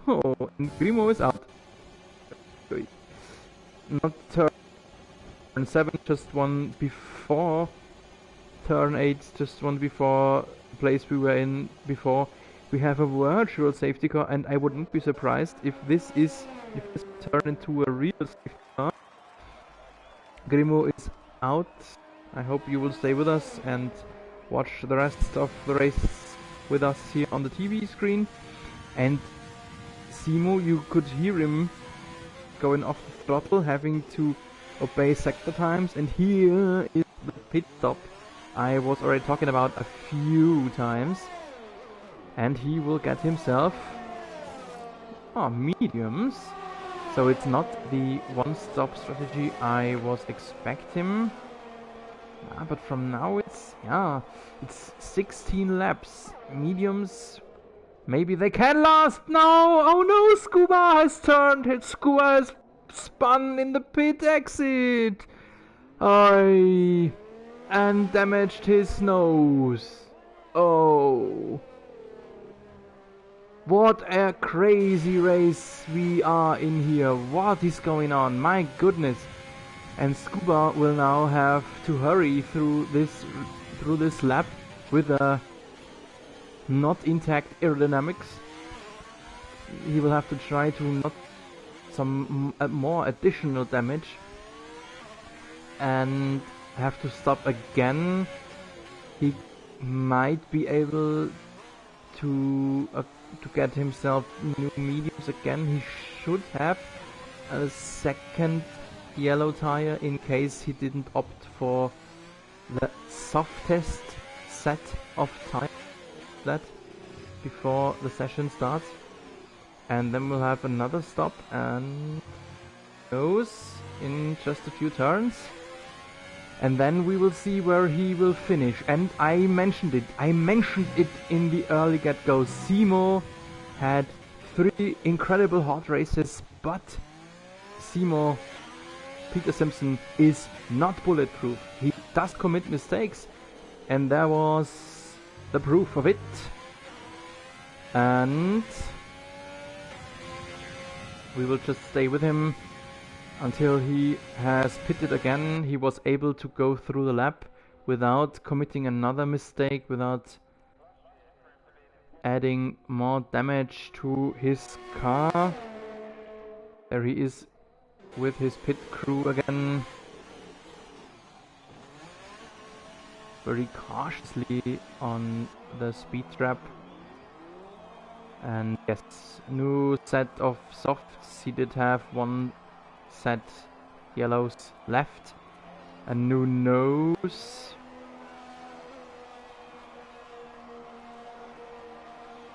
Oh, and Grimo is out. Not turn 7, just one before. Turn 8, just one before the place we were in before. We have a virtual safety car, and I wouldn't be surprised if this turned into a real safety car. Grimo is out. I hope you will stay with us and watch the rest of the race with us here on the TV screen. And Simo, you could hear him going off the throttle, having to obey sector times, and here is the pit stop I was already talking about a few times. And he will get himself mediums. So it's not the one-stop strategy I was expecting. But from now it's 16 laps. Mediums, maybe they can last. No! Oh no! Scuba has turned. Scuba has spun in the pit exit. And damaged his nose. Oh. What a crazy race we are in here. What is going on? My goodness. And Scuba will now have to hurry through this lap with a not intact aerodynamics. He will have to try to not some more additional damage and have to stop again. He might be able to get himself new mediums again. He should have a second yellow tire in case he didn't opt for the softest set of tires that before the session starts. And then we'll have another stop and goes in just a few turns. And then we will see where he will finish. And I mentioned it in the early get-go. Simo had 3 incredible hot races, but Simo, Peter Simpson, is not bulletproof. He does commit mistakes, and there was the proof of it. And we will just stay with him until he has pitted again. He was able to go through the lap without committing another mistake, without adding more damage to his car. There he is with his pit crew again, very cautiously on the speed trap. And yes, new set of softs. He did have one set yellows left, a new nose,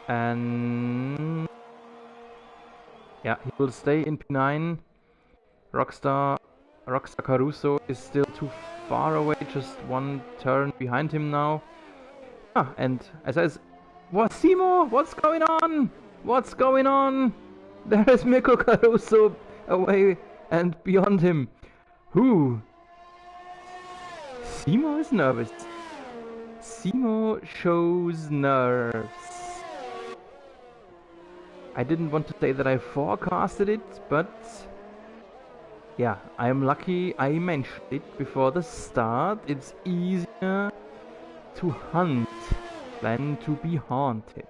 and yeah, he will stay in P9. Rockstar Caruso is still too far away, just one turn behind him now. And as I said, Simo, what's going on? What's going on? There is Mirko Caruso away and beyond him. Who? Simo is nervous. Simo shows nerves. I didn't want to say that I forecasted it, but yeah, I am lucky I mentioned it before the start. It's easier to hunt than to be haunted.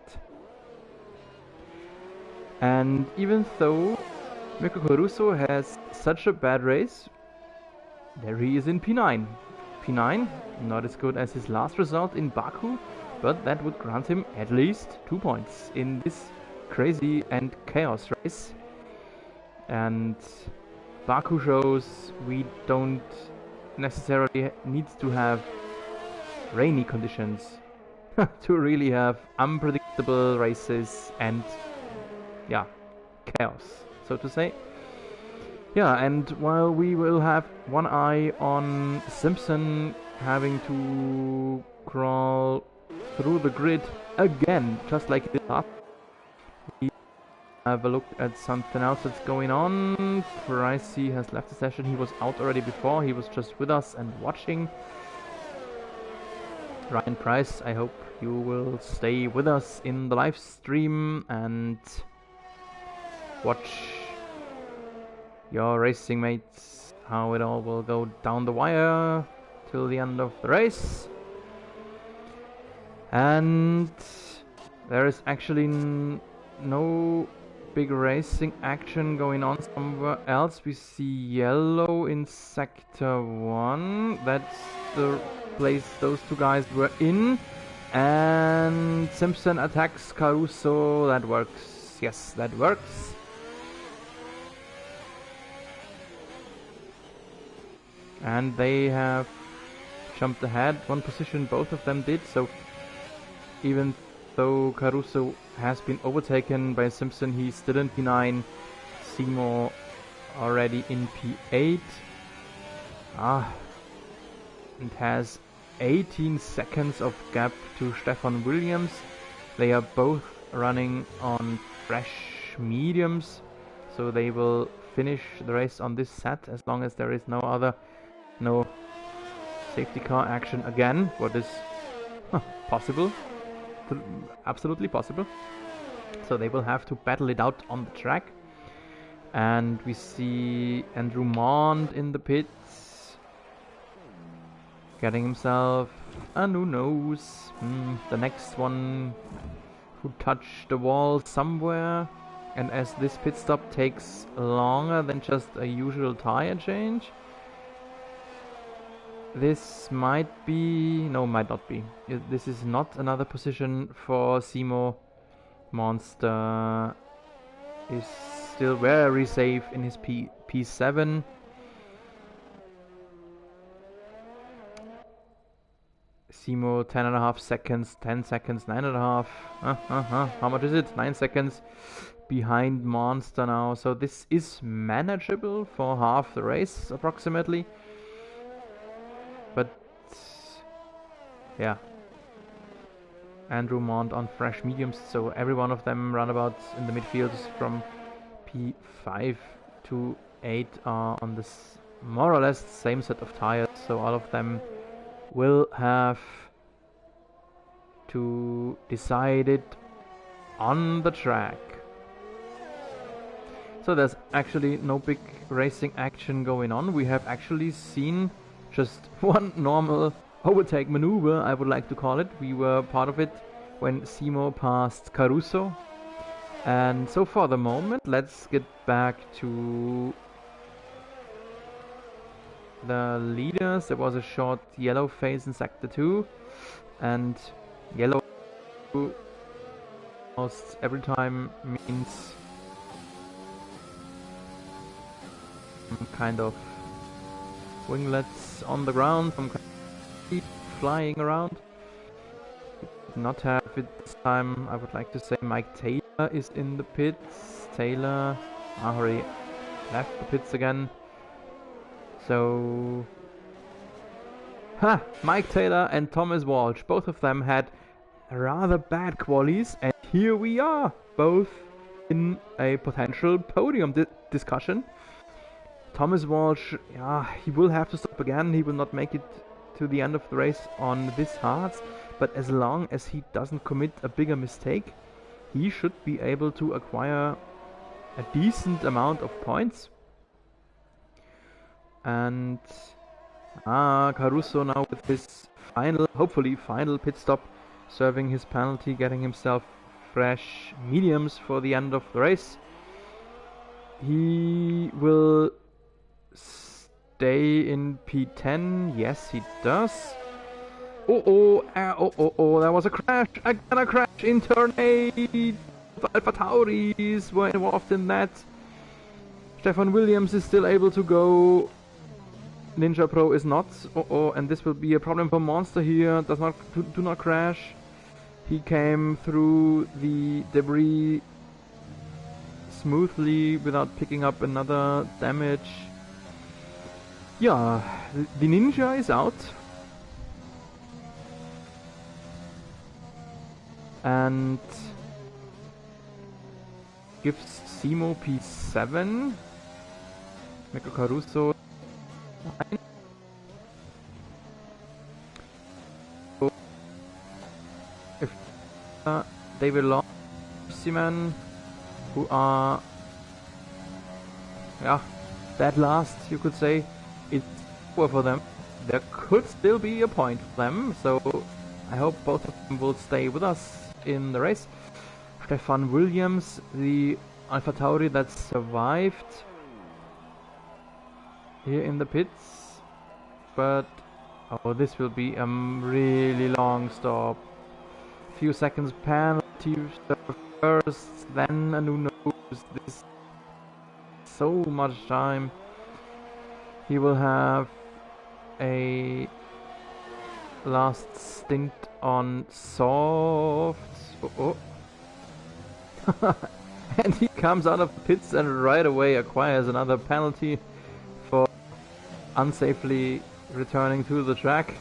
And even though Mirko Caruso has such a bad race, there he is in P9. P9, not as good as his last result in Baku, but that would grant him at least 2 points in this crazy and chaos race. And Baku shows we don't necessarily need to have rainy conditions to really have unpredictable races and yeah, chaos, so to say. Yeah, and while we will have one eye on Simpson having to crawl through the grid again, just like he did last, we have a look at something else that's going on. Pricey has left the session. He was out already before. He was just with us and watching. Ryan Price, I hope you will stay with us in the live stream and watch your racing mates, how it all will go down the wire till the end of the race. And there is actually no big racing action going on somewhere else. We see yellow in sector 1. That's the place those two guys were in. And Simpson attacks Caruso. That works. Yes, that works. And they have jumped ahead one position, both of them did, so even though Caruso has been overtaken by Simpson, he's still in P9. Seymour already in P8. And has 18 seconds of gap to Stefan Williams. They are both running on fresh mediums, so they will finish the race on this set as long as there is no safety car action again, what is possible, absolutely possible. So they will have to battle it out on the track. And we see Andrew Mond in the pits, getting himself a new nose. The next one who touched the wall somewhere. And as this pit stop takes longer than just a usual tire change, this might be... no, might not be. This is not another position for Seymour. Monster is still very safe in his P7. Seymour 10.5 seconds, 10 seconds, 9.5. How much is it? 9 seconds behind Monster now. So this is manageable for half the race approximately. But yeah, Andrew Mond on fresh mediums, so every one of them roundabouts in the midfields from P5 to 8 are on this more or less same set of tires, so all of them will have to decide it on the track. So there's actually no big racing action going on. We have actually seen just one normal overtake maneuver, I would like to call it. We were part of it when Seymour passed Caruso. And so for the moment, let's get back to the leaders. There was a short yellow phase in sector 2, and yellow almost every time means some kind of winglets on the ground, some kind of feet flying around. Not have it this time. I would like to say Mike Taylor is in the pits. Taylor already left the pits again. So Mike Taylor and Thomas Walsh, both of them had rather bad qualies, and here we are, both in a potential podium discussion. Thomas Walsh, he will have to stop again. He will not make it to the end of the race on this hards, but as long as he doesn't commit a bigger mistake, he should be able to acquire a decent amount of points. And Caruso now with his hopefully final pit stop, serving his penalty, getting himself fresh mediums for the end of the race. He will stay in P10, yes he does. There was a crash. Again a crash in turn 8. Alpha Tauris were involved in that. Stefan Williams is still able to go. Ninja Pro is not. And this will be a problem for Monster here. Do not crash. He came through the debris smoothly without picking up another damage. Yeah, the Ninja is out. And gives Simo P7. Miko Caruso 9. If they will lose Seamen, who are dead last, you could say, it's over for them. There could still be a point for them, so I hope both of them will stay with us in the race. Stefan Williams, the Alpha Tauri that survived here in the pits, but this will be a really long stop. Few seconds penalty first, then and who knows, this so much time. He will have a last stint on softs. And he comes out of the pits and right away acquires another penalty for unsafely returning to the track.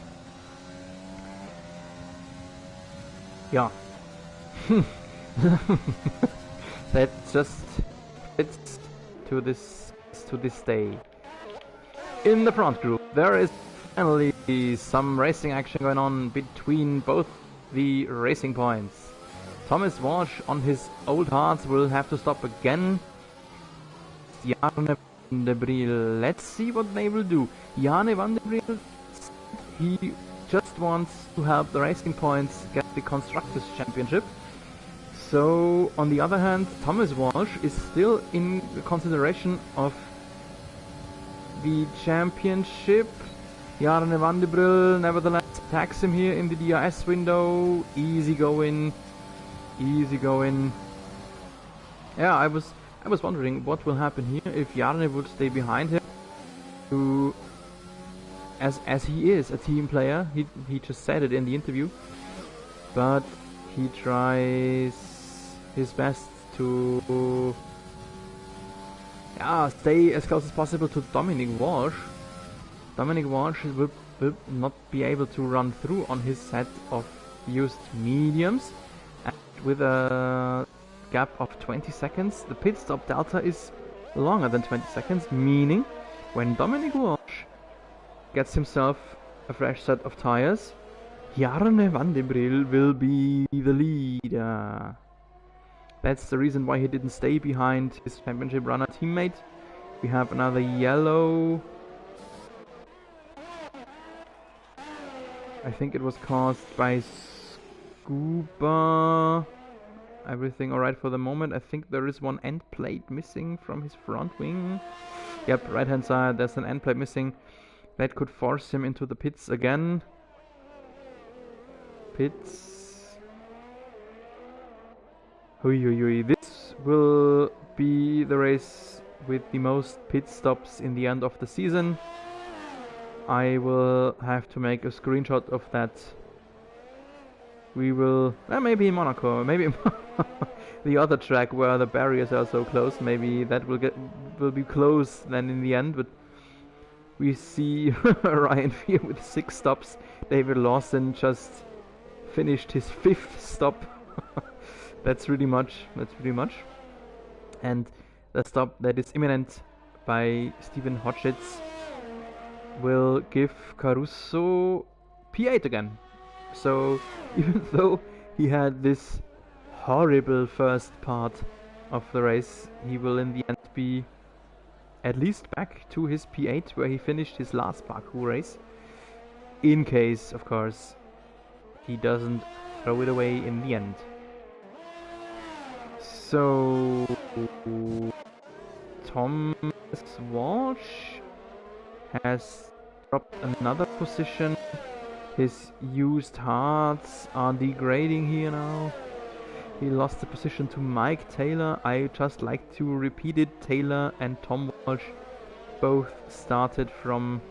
Yeah. That just fits to this day. In the front group, there is finally some racing action going on between both the racing points. Thomas Walsh on his old hearts will have to stop again. Jarne van der Briel, let's see what they will do. Jarne van der Briel, he just wants to help the Racing Points get the Constructors' Championship. So, on the other hand, Thomas Walsh is still in consideration of the championship. Jarne van der Briel nevertheless attacks him here in the DRS window. Easy going. Yeah, I was wondering what will happen here if Jarne would stay behind him. As he is a team player, he just said it in the interview, but he tries his best to stay as close as possible to Dominic Walsh. Dominic Walsh will not be able to run through on his set of used mediums, and with a gap of 20 seconds, the pit stop delta is longer than 20 seconds, meaning when Dominic Walsh gets himself a fresh set of tires, Jarne van der Briel will be the leader. That's the reason why he didn't stay behind his championship runner teammate. We have another yellow. I think it was caused by Scuba. Everything alright for the moment. I think there is one end plate missing from his front wing. Yep, right hand side, there's an end plate missing. That could force him into the pits again. Pits. This will be the race with the most pit stops in the end of the season. I will have to make a screenshot of that. We will... maybe in Monaco, maybe in the other track where the barriers are so close. Maybe that will be close then in the end, but we see Ryan Fear with 6 stops. David Lawson just finished his 5th stop. That's really much. And the stop that is imminent by Stephen Hodgetts will give Caruso P8 again. So even though he had this horrible first part of the race, he will in the end be at least back to his P8 where he finished his last parkour race. In case, of course, he doesn't throw it away in the end. So Thomas Walsh has dropped another position. His used hearts are degrading here now. He lost the position to Mike Taylor. I just like to repeat it. Taylor and Tom Walsh both started from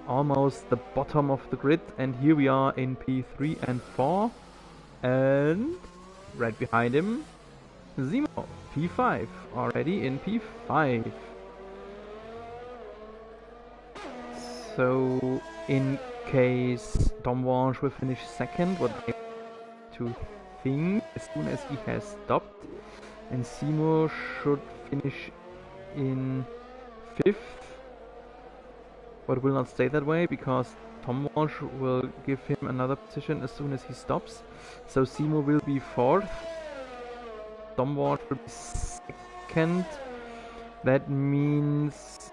almost the bottom of the grid, and here we are in P3 and 4, and right behind him Zemo, P5, already in P5. So in case Tom Walsh will finish second, what I to think as soon as he has stopped, and Zemo should finish in 5th, but will not stay that way because Tom Walsh will give him another position as soon as he stops. So Zemo will be 4th, Tom Walsh will be 2nd. That means,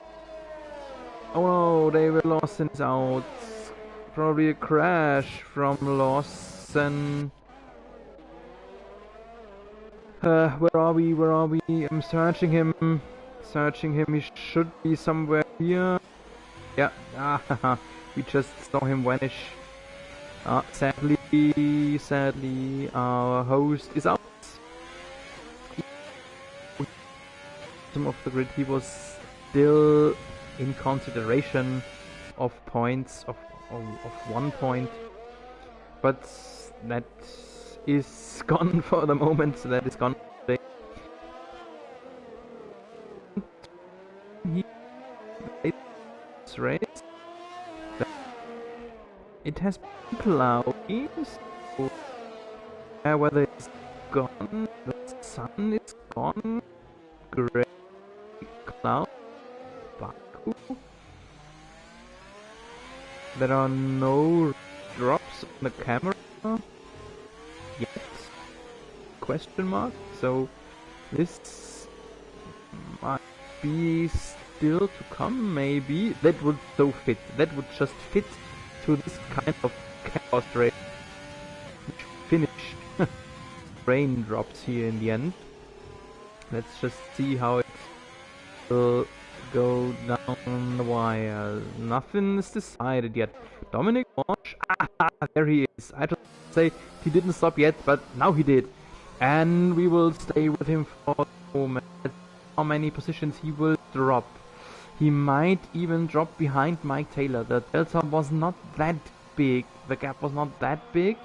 oh no, they were Lawson's out. Probably a crash from Lawson. Where are we? Where are we? I'm searching him. Searching him. He should be somewhere here. Yeah. We just saw him vanish. Sadly, our host is out. Of the grid, he was still in consideration of points of 1 point, but that is gone for the moment. So that is gone. Race. It has been cloudy, so weather is gone. The sun is gone. Gray cloud. Baku. There are no drops on the camera yet. Question mark. So this might be still to come, maybe. That would so fit. That would just fit to this kind of chaos race. Finish. Raindrops here in the end. Let's just see how it will go down the wire. Nothing is decided yet. Dominic Walsh. There he is. I just say he didn't stop yet, but now he did. And we will stay with him for the moment. How many positions he will drop. He might even drop behind Mike Taylor. The delta was not that big. The gap was not that big.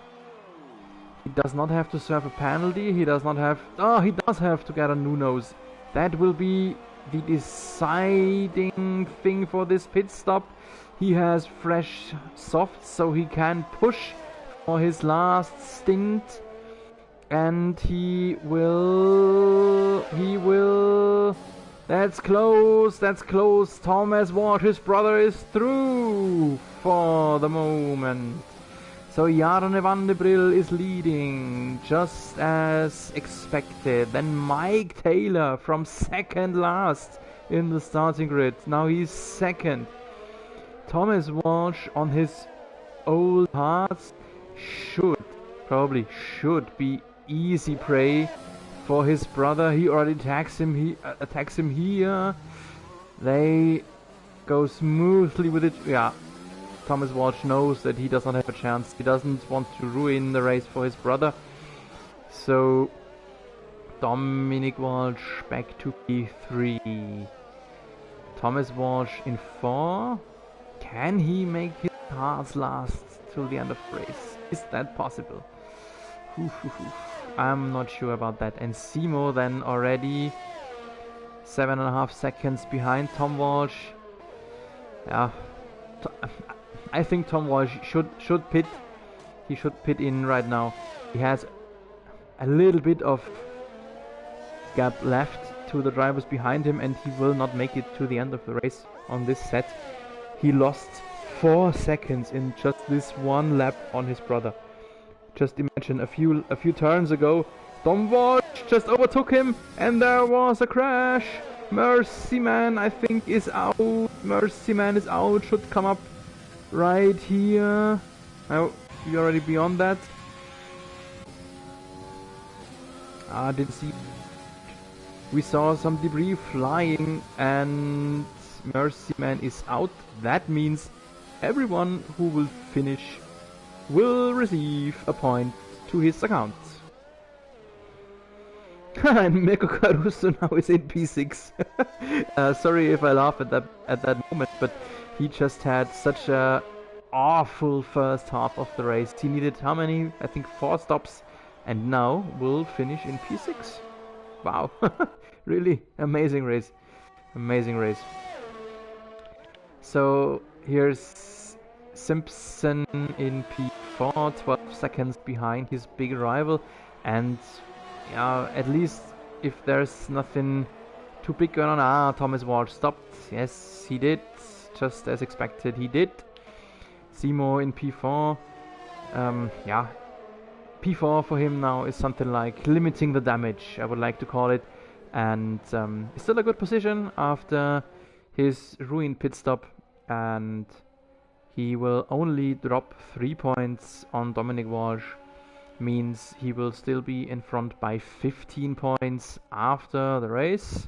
He does not have to serve a penalty. He does not have... Oh, he does have to get a Nuno's. That will be the deciding thing for this pit stop. He has fresh softs, so he can push for his last stint. And he will... That's close, that's close. Thomas Walsh, his brother, is through for the moment. So Jarne van de Brill is leading, just as expected. Then Mike Taylor from second last in the starting grid. Now he's second. Thomas Walsh on his old hearts probably should be easy prey for his brother. He already attacks him. He attacks him here. They go smoothly with it. Yeah. Thomas Walsh knows that he does not have a chance. He doesn't want to ruin the race for his brother. So Dominic Walsh back to P3. Thomas Walsh in 4. Can he make his hearts last till the end of the race? Is that possible? I'm not sure about that. And Zemo then already 7.5 seconds behind Tom Walsh. Yeah. I think Tom Walsh should pit. He should pit in right now. He has a little bit of gap left to the drivers behind him, and he will not make it to the end of the race on this set. He lost 4 seconds in just this one lap on his brother. Just imagine a few turns ago, Tom Walsh just overtook him, and there was a crash. Mercy Man, I think, is out. Mercy Man is out. Should come up right here. Oh, we already beyond that. Didn't see. We saw some debris flying, and Mercy Man is out. That means everyone who will finish will receive a point to his account. And Mirko Caruso now is in P6. Sorry if I laugh at that moment, but he just had such a awful first half of the race. He needed how many? I think 4 stops, and now will finish in P6. Wow, really amazing race, amazing race. So here's Simpson in P4, 12 seconds behind his big rival, and yeah, at least if there's nothing too big going on. Thomas Walsh stopped. Yes, he did, just as expected. He did. Simo in P4. Yeah, P4 for him now is something like limiting the damage, I would like to call it, and still a good position after his ruined pit stop, and he will only drop 3 points on Dominic Walsh. Means he will still be in front by 15 points after the race.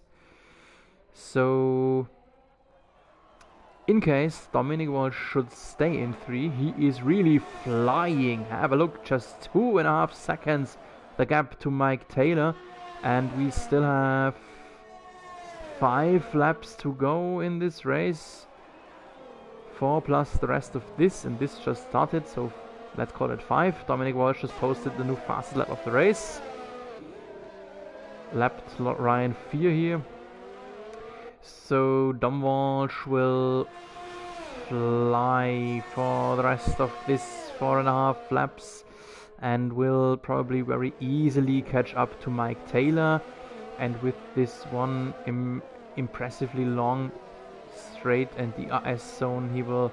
So in case Dominic Walsh should stay in 3, he is really flying. Have a look, just 2.5 seconds the gap to Mike Taylor, and we still have 5 laps to go in this race. 4 plus the rest of this, and this just started, so let's call it 5. Dominic Walsh just posted the new fastest lap of the race. Lapped Ryan Fear here. So Dom Walsh will fly for the rest of this 4.5 laps and will probably very easily catch up to Mike Taylor. And with this one impressively long straight and DRS zone, he will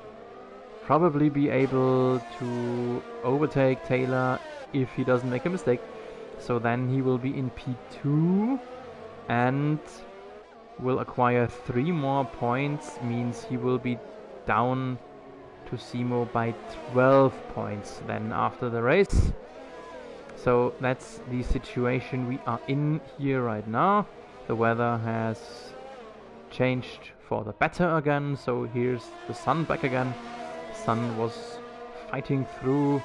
probably be able to overtake Taylor if he doesn't make a mistake. So then he will be in P2 and will acquire 3 more points, means he will be down to Simo by 12 points then after the race. So that's the situation we are in here right now. The weather has changed for the better again, so here's the sun back again. Sun was fighting through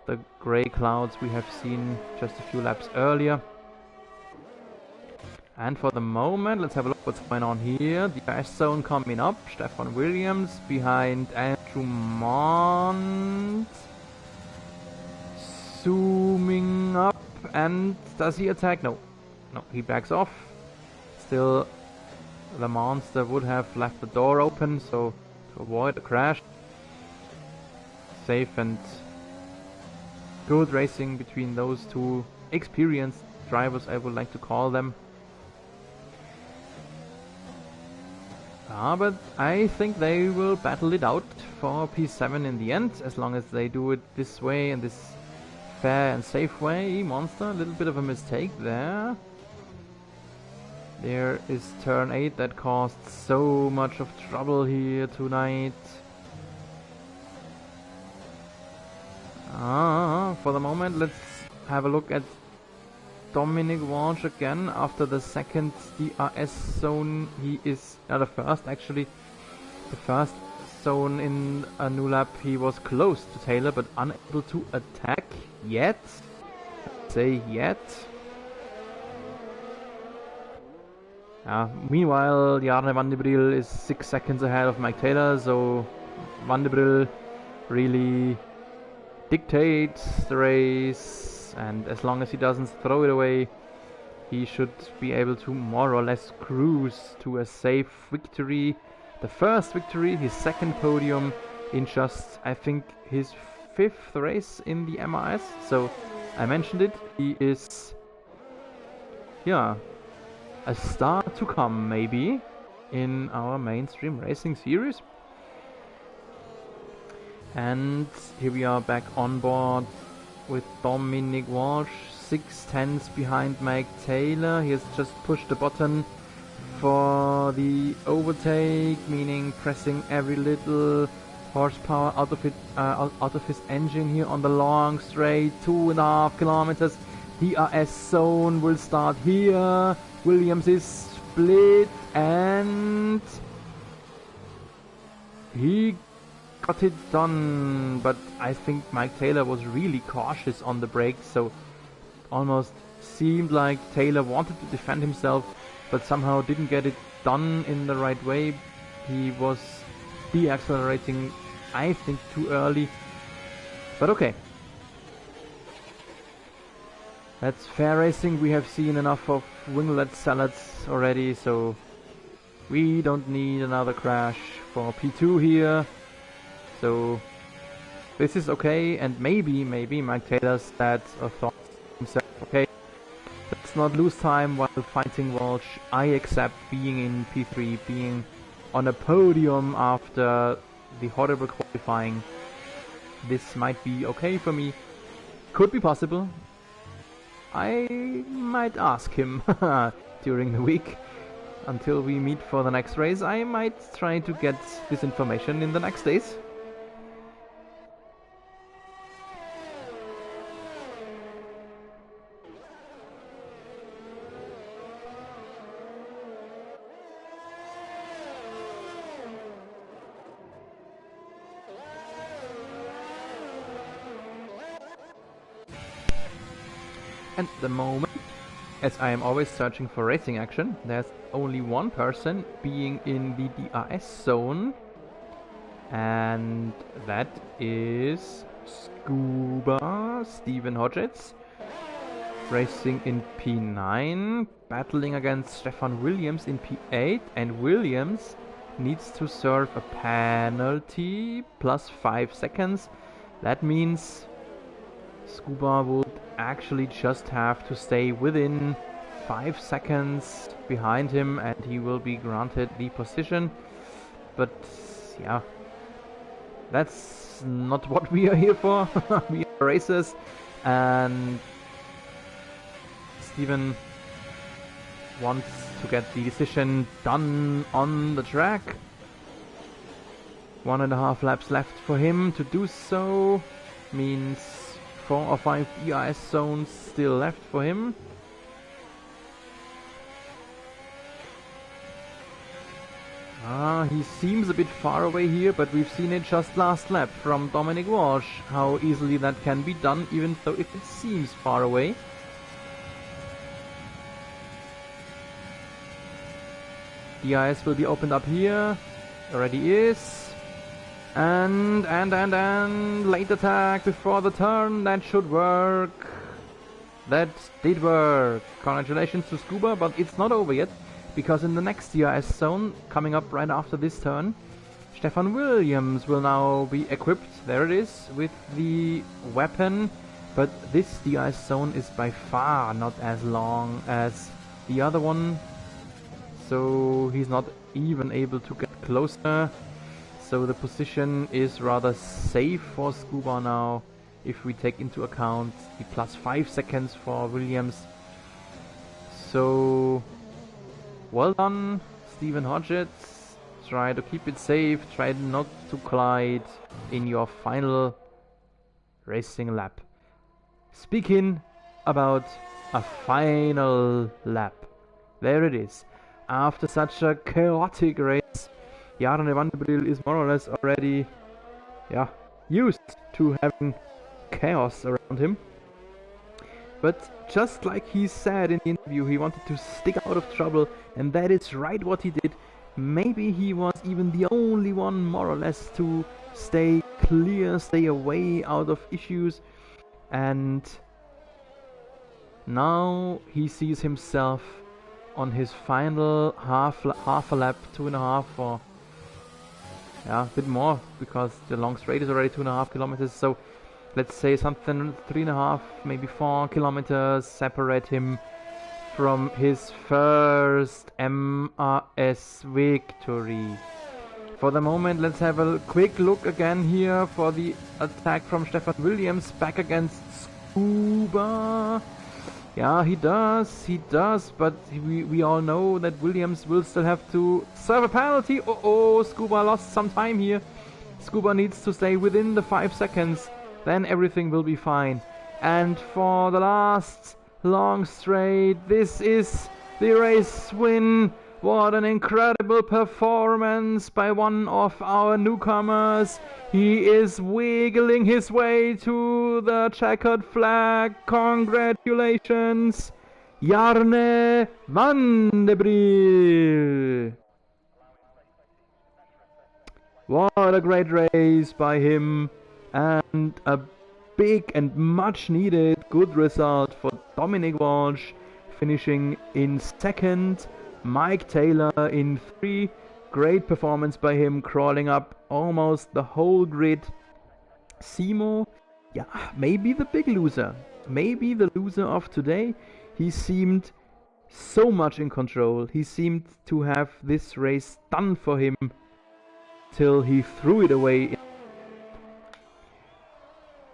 the grey clouds we have seen just a few laps earlier. And for the moment, let's have a look what's going on here. The DRS zone coming up. Stefan Williams behind Andrew Mont. Zooming up, and does he attack? No, he backs off. Still, the monster would have left the door open, so to avoid a crash. Safe and good racing between those two experienced drivers, I would like to call them. But I think they will battle it out for P7 in the end, as long as they do it this way, in this fair and safe way. Monster, a little bit of a mistake there. There is turn 8 that caused so much of trouble here tonight. For the moment, let's have a look at Dominic Walsh again. After the second DRS zone, he is the first actually. The first zone in a new lap, he was close to Taylor but unable to attack yet. Say yet. Meanwhile, Jarne van der Briel is 6 seconds ahead of Mike Taylor, so Van der Briel really dictates the race, and as long as he doesn't throw it away, he should be able to more or less cruise to a safe victory. The first victory, his second podium in just, I think, his 5th race in the MRS. So I mentioned it, he is, yeah, a star to come maybe in our mainstream racing series. And here we are back on board with Dominic Walsh, 6/10 behind Mike Taylor. He has just pushed the button for the overtake, meaning pressing every little horsepower out of his engine here on the long straight, 2.5 kilometers. DRS zone will start here. Williams is split, and he got it done, but I think Mike Taylor was really cautious on the break, so almost seemed like Taylor wanted to defend himself, but somehow didn't get it done in the right way. He was deaccelerating, I think, too early, but okay. That's fair racing. We have seen enough of winglet salads already, so we don't need another crash for P2 here. So this is okay, and maybe Mike Taylor's dad thought himself, okay, let's not lose time while fighting Walsh. I accept being in P3, being on a podium after the horrible qualifying. This might be okay for me. Could be possible. I might ask him during the week. Until we meet for the next race, I might try to get this information in the next days. At the moment, as I am always searching for racing action, there's only one person being in the DRS zone, and that is Scuba Stephen Hodgetts, racing in P9, battling against Stefan Williams in P8, and Williams needs to serve a penalty plus 5 seconds. That means Scuba would actually just have to stay within 5 seconds behind him and he will be granted the position. But yeah, that's not what we are here for. We are racers, and Steven wants to get the decision done on the track. 1.5 laps left for him to do so. Means 4 or 5 DRS zones still left for him. He seems a bit far away here, but we've seen it just last lap from Dominic Walsh, how easily that can be done, even though if it seems far away. DRS will be opened up here. Already is. And late attack before the turn. That should work. That did work. Congratulations to Scuba, but it's not over yet, because in the next DRS zone, coming up right after this turn, Stefan Williams will now be equipped, there it is, with the weapon, but this DRS zone is by far not as long as the other one, so he's not even able to get closer. So the position is rather safe for Scuba now, if we take into account the plus 5 seconds for Williams. So well done, Stephen Hodgetts. Try to keep it safe, try not to collide in your final racing lap. Speaking about a final lap, there it is. After such a chaotic race, Jarno Vanderbril is more or less already used to having chaos around him. But just like he said in the interview, he wanted to stick out of trouble, and that is right what he did. Maybe he was even the only one more or less to stay clear, stay away out of issues, and now he sees himself on his final half a lap, 2.5 or a bit more, because the long straight is already 2.5 kilometers, so let's say something 3.5, maybe 4 kilometers separate him from his first MRS victory. For the moment, let's have a quick look again here for the attack from Stefan Williams back against Scuba. Yeah, he does, but we all know that Williams will still have to serve a penalty. Oh, Scuba lost some time here. Scuba needs to stay within the 5 seconds, then everything will be fine. And for the last long straight, this is the race win. What an incredible performance by one of our newcomers. He is wiggling his way to the checkered flag. Congratulations, Jarne van de Briel. What a great race by him, and a big and much needed good result for Dominic Walsh, finishing in second. Mike Taylor in 3. Great performance by him, crawling up almost the whole grid. Simo, yeah, maybe the big loser. Maybe the loser of today. He seemed so much in control. He seemed to have this race done for him till he threw it away in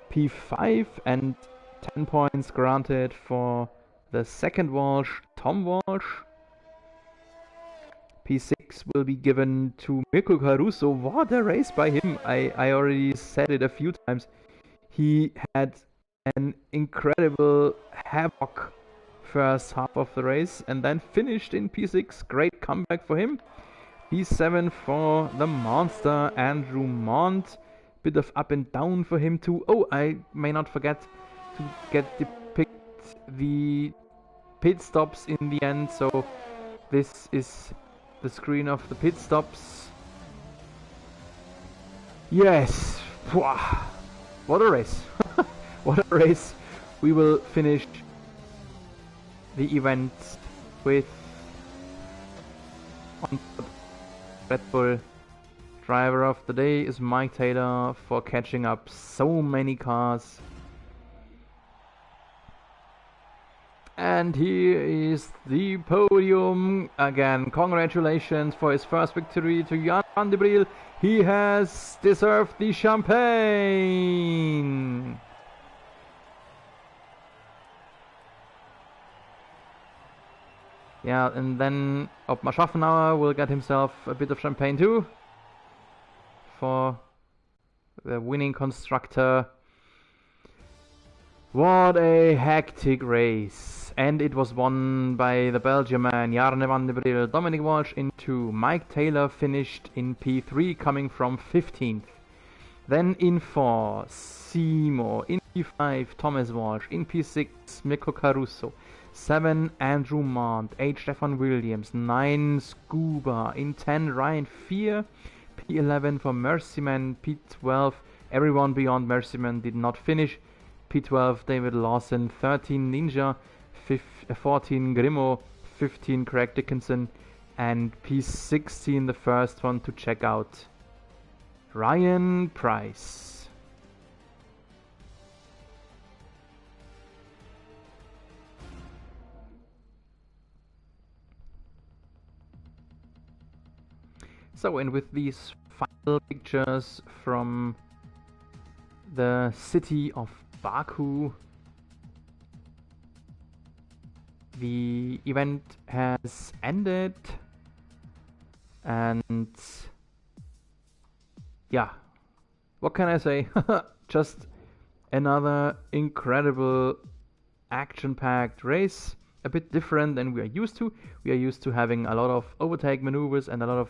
P5, and 10 points granted for the second Walsh, Tom Walsh. P6 will be given to Mirko Caruso. What a race by him. I already said it a few times. He had an incredible havoc first half of the race and then finished in P6. Great comeback for him. P7 for the monster Andrew Mont. Bit of up and down for him too. Oh, I may not forget to depict the pit stops in the end. So this is the screen of the pit stops. Yes, what a race. What a race. We will finish the event with on Red Bull. Driver of the day is Mike Taylor for catching up so many cars. And here is the podium again. Congratulations for his first victory to Jan van de Briel. He has deserved the champagne. Yeah, and then Ottmar Schaffenauer will get himself a bit of champagne too for the winning constructor. What a hectic race, and it was won by the Belgian man Jarne van de Briel. Dominic Walsh in 2, Mike Taylor finished in P3 coming from 15th. Then in 4, Simo, in P5 Thomas Walsh, in P6 Mirko Caruso, 7 Andrew Mont, 8 Stefan Williams, 9 Scuba, in 10 Ryan Fear, P11 for Mercyman, P12 everyone beyond Mercyman did not finish. P12 David Lawson, 13 Ninja, 14 Grimo, 15 Craig Dickinson, and P16 the first one to check out, Ryan Price. So, and with these final pictures from the city of Baku, the event has ended, and yeah, what can I say? Just another incredible action-packed race, a bit different than we are used to. We are used to having a lot of overtake maneuvers and a lot of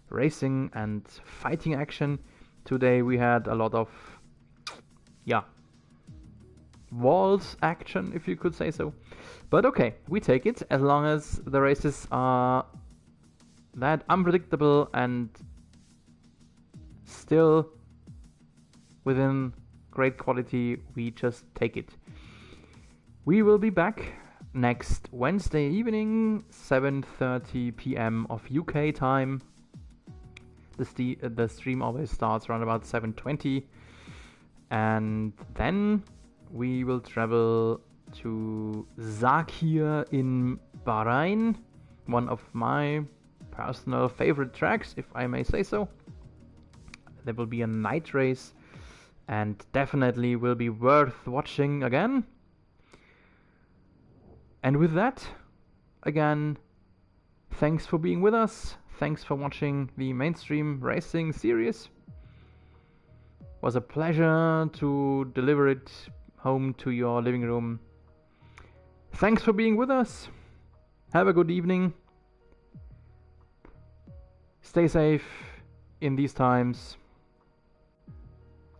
racing and fighting action. Today we had a lot of, yeah, walls action, if you could say so. But okay, we take it as long as the races are that unpredictable and still within great quality. We just take it. We will be back next Wednesday evening, 7:30 p.m. of UK time. The stream always starts around about 7:20, and then we will travel to Zakir in Bahrain, one of my personal favorite tracks, if I may say so. There will be a night race and definitely will be worth watching again. And with that, again, thanks for being with us. Thanks for watching the Mainstream Racing series. Was a pleasure to deliver it home to your living room. Thanks for being with us. Have a good evening. stay safe in these times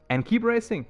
and keep racing.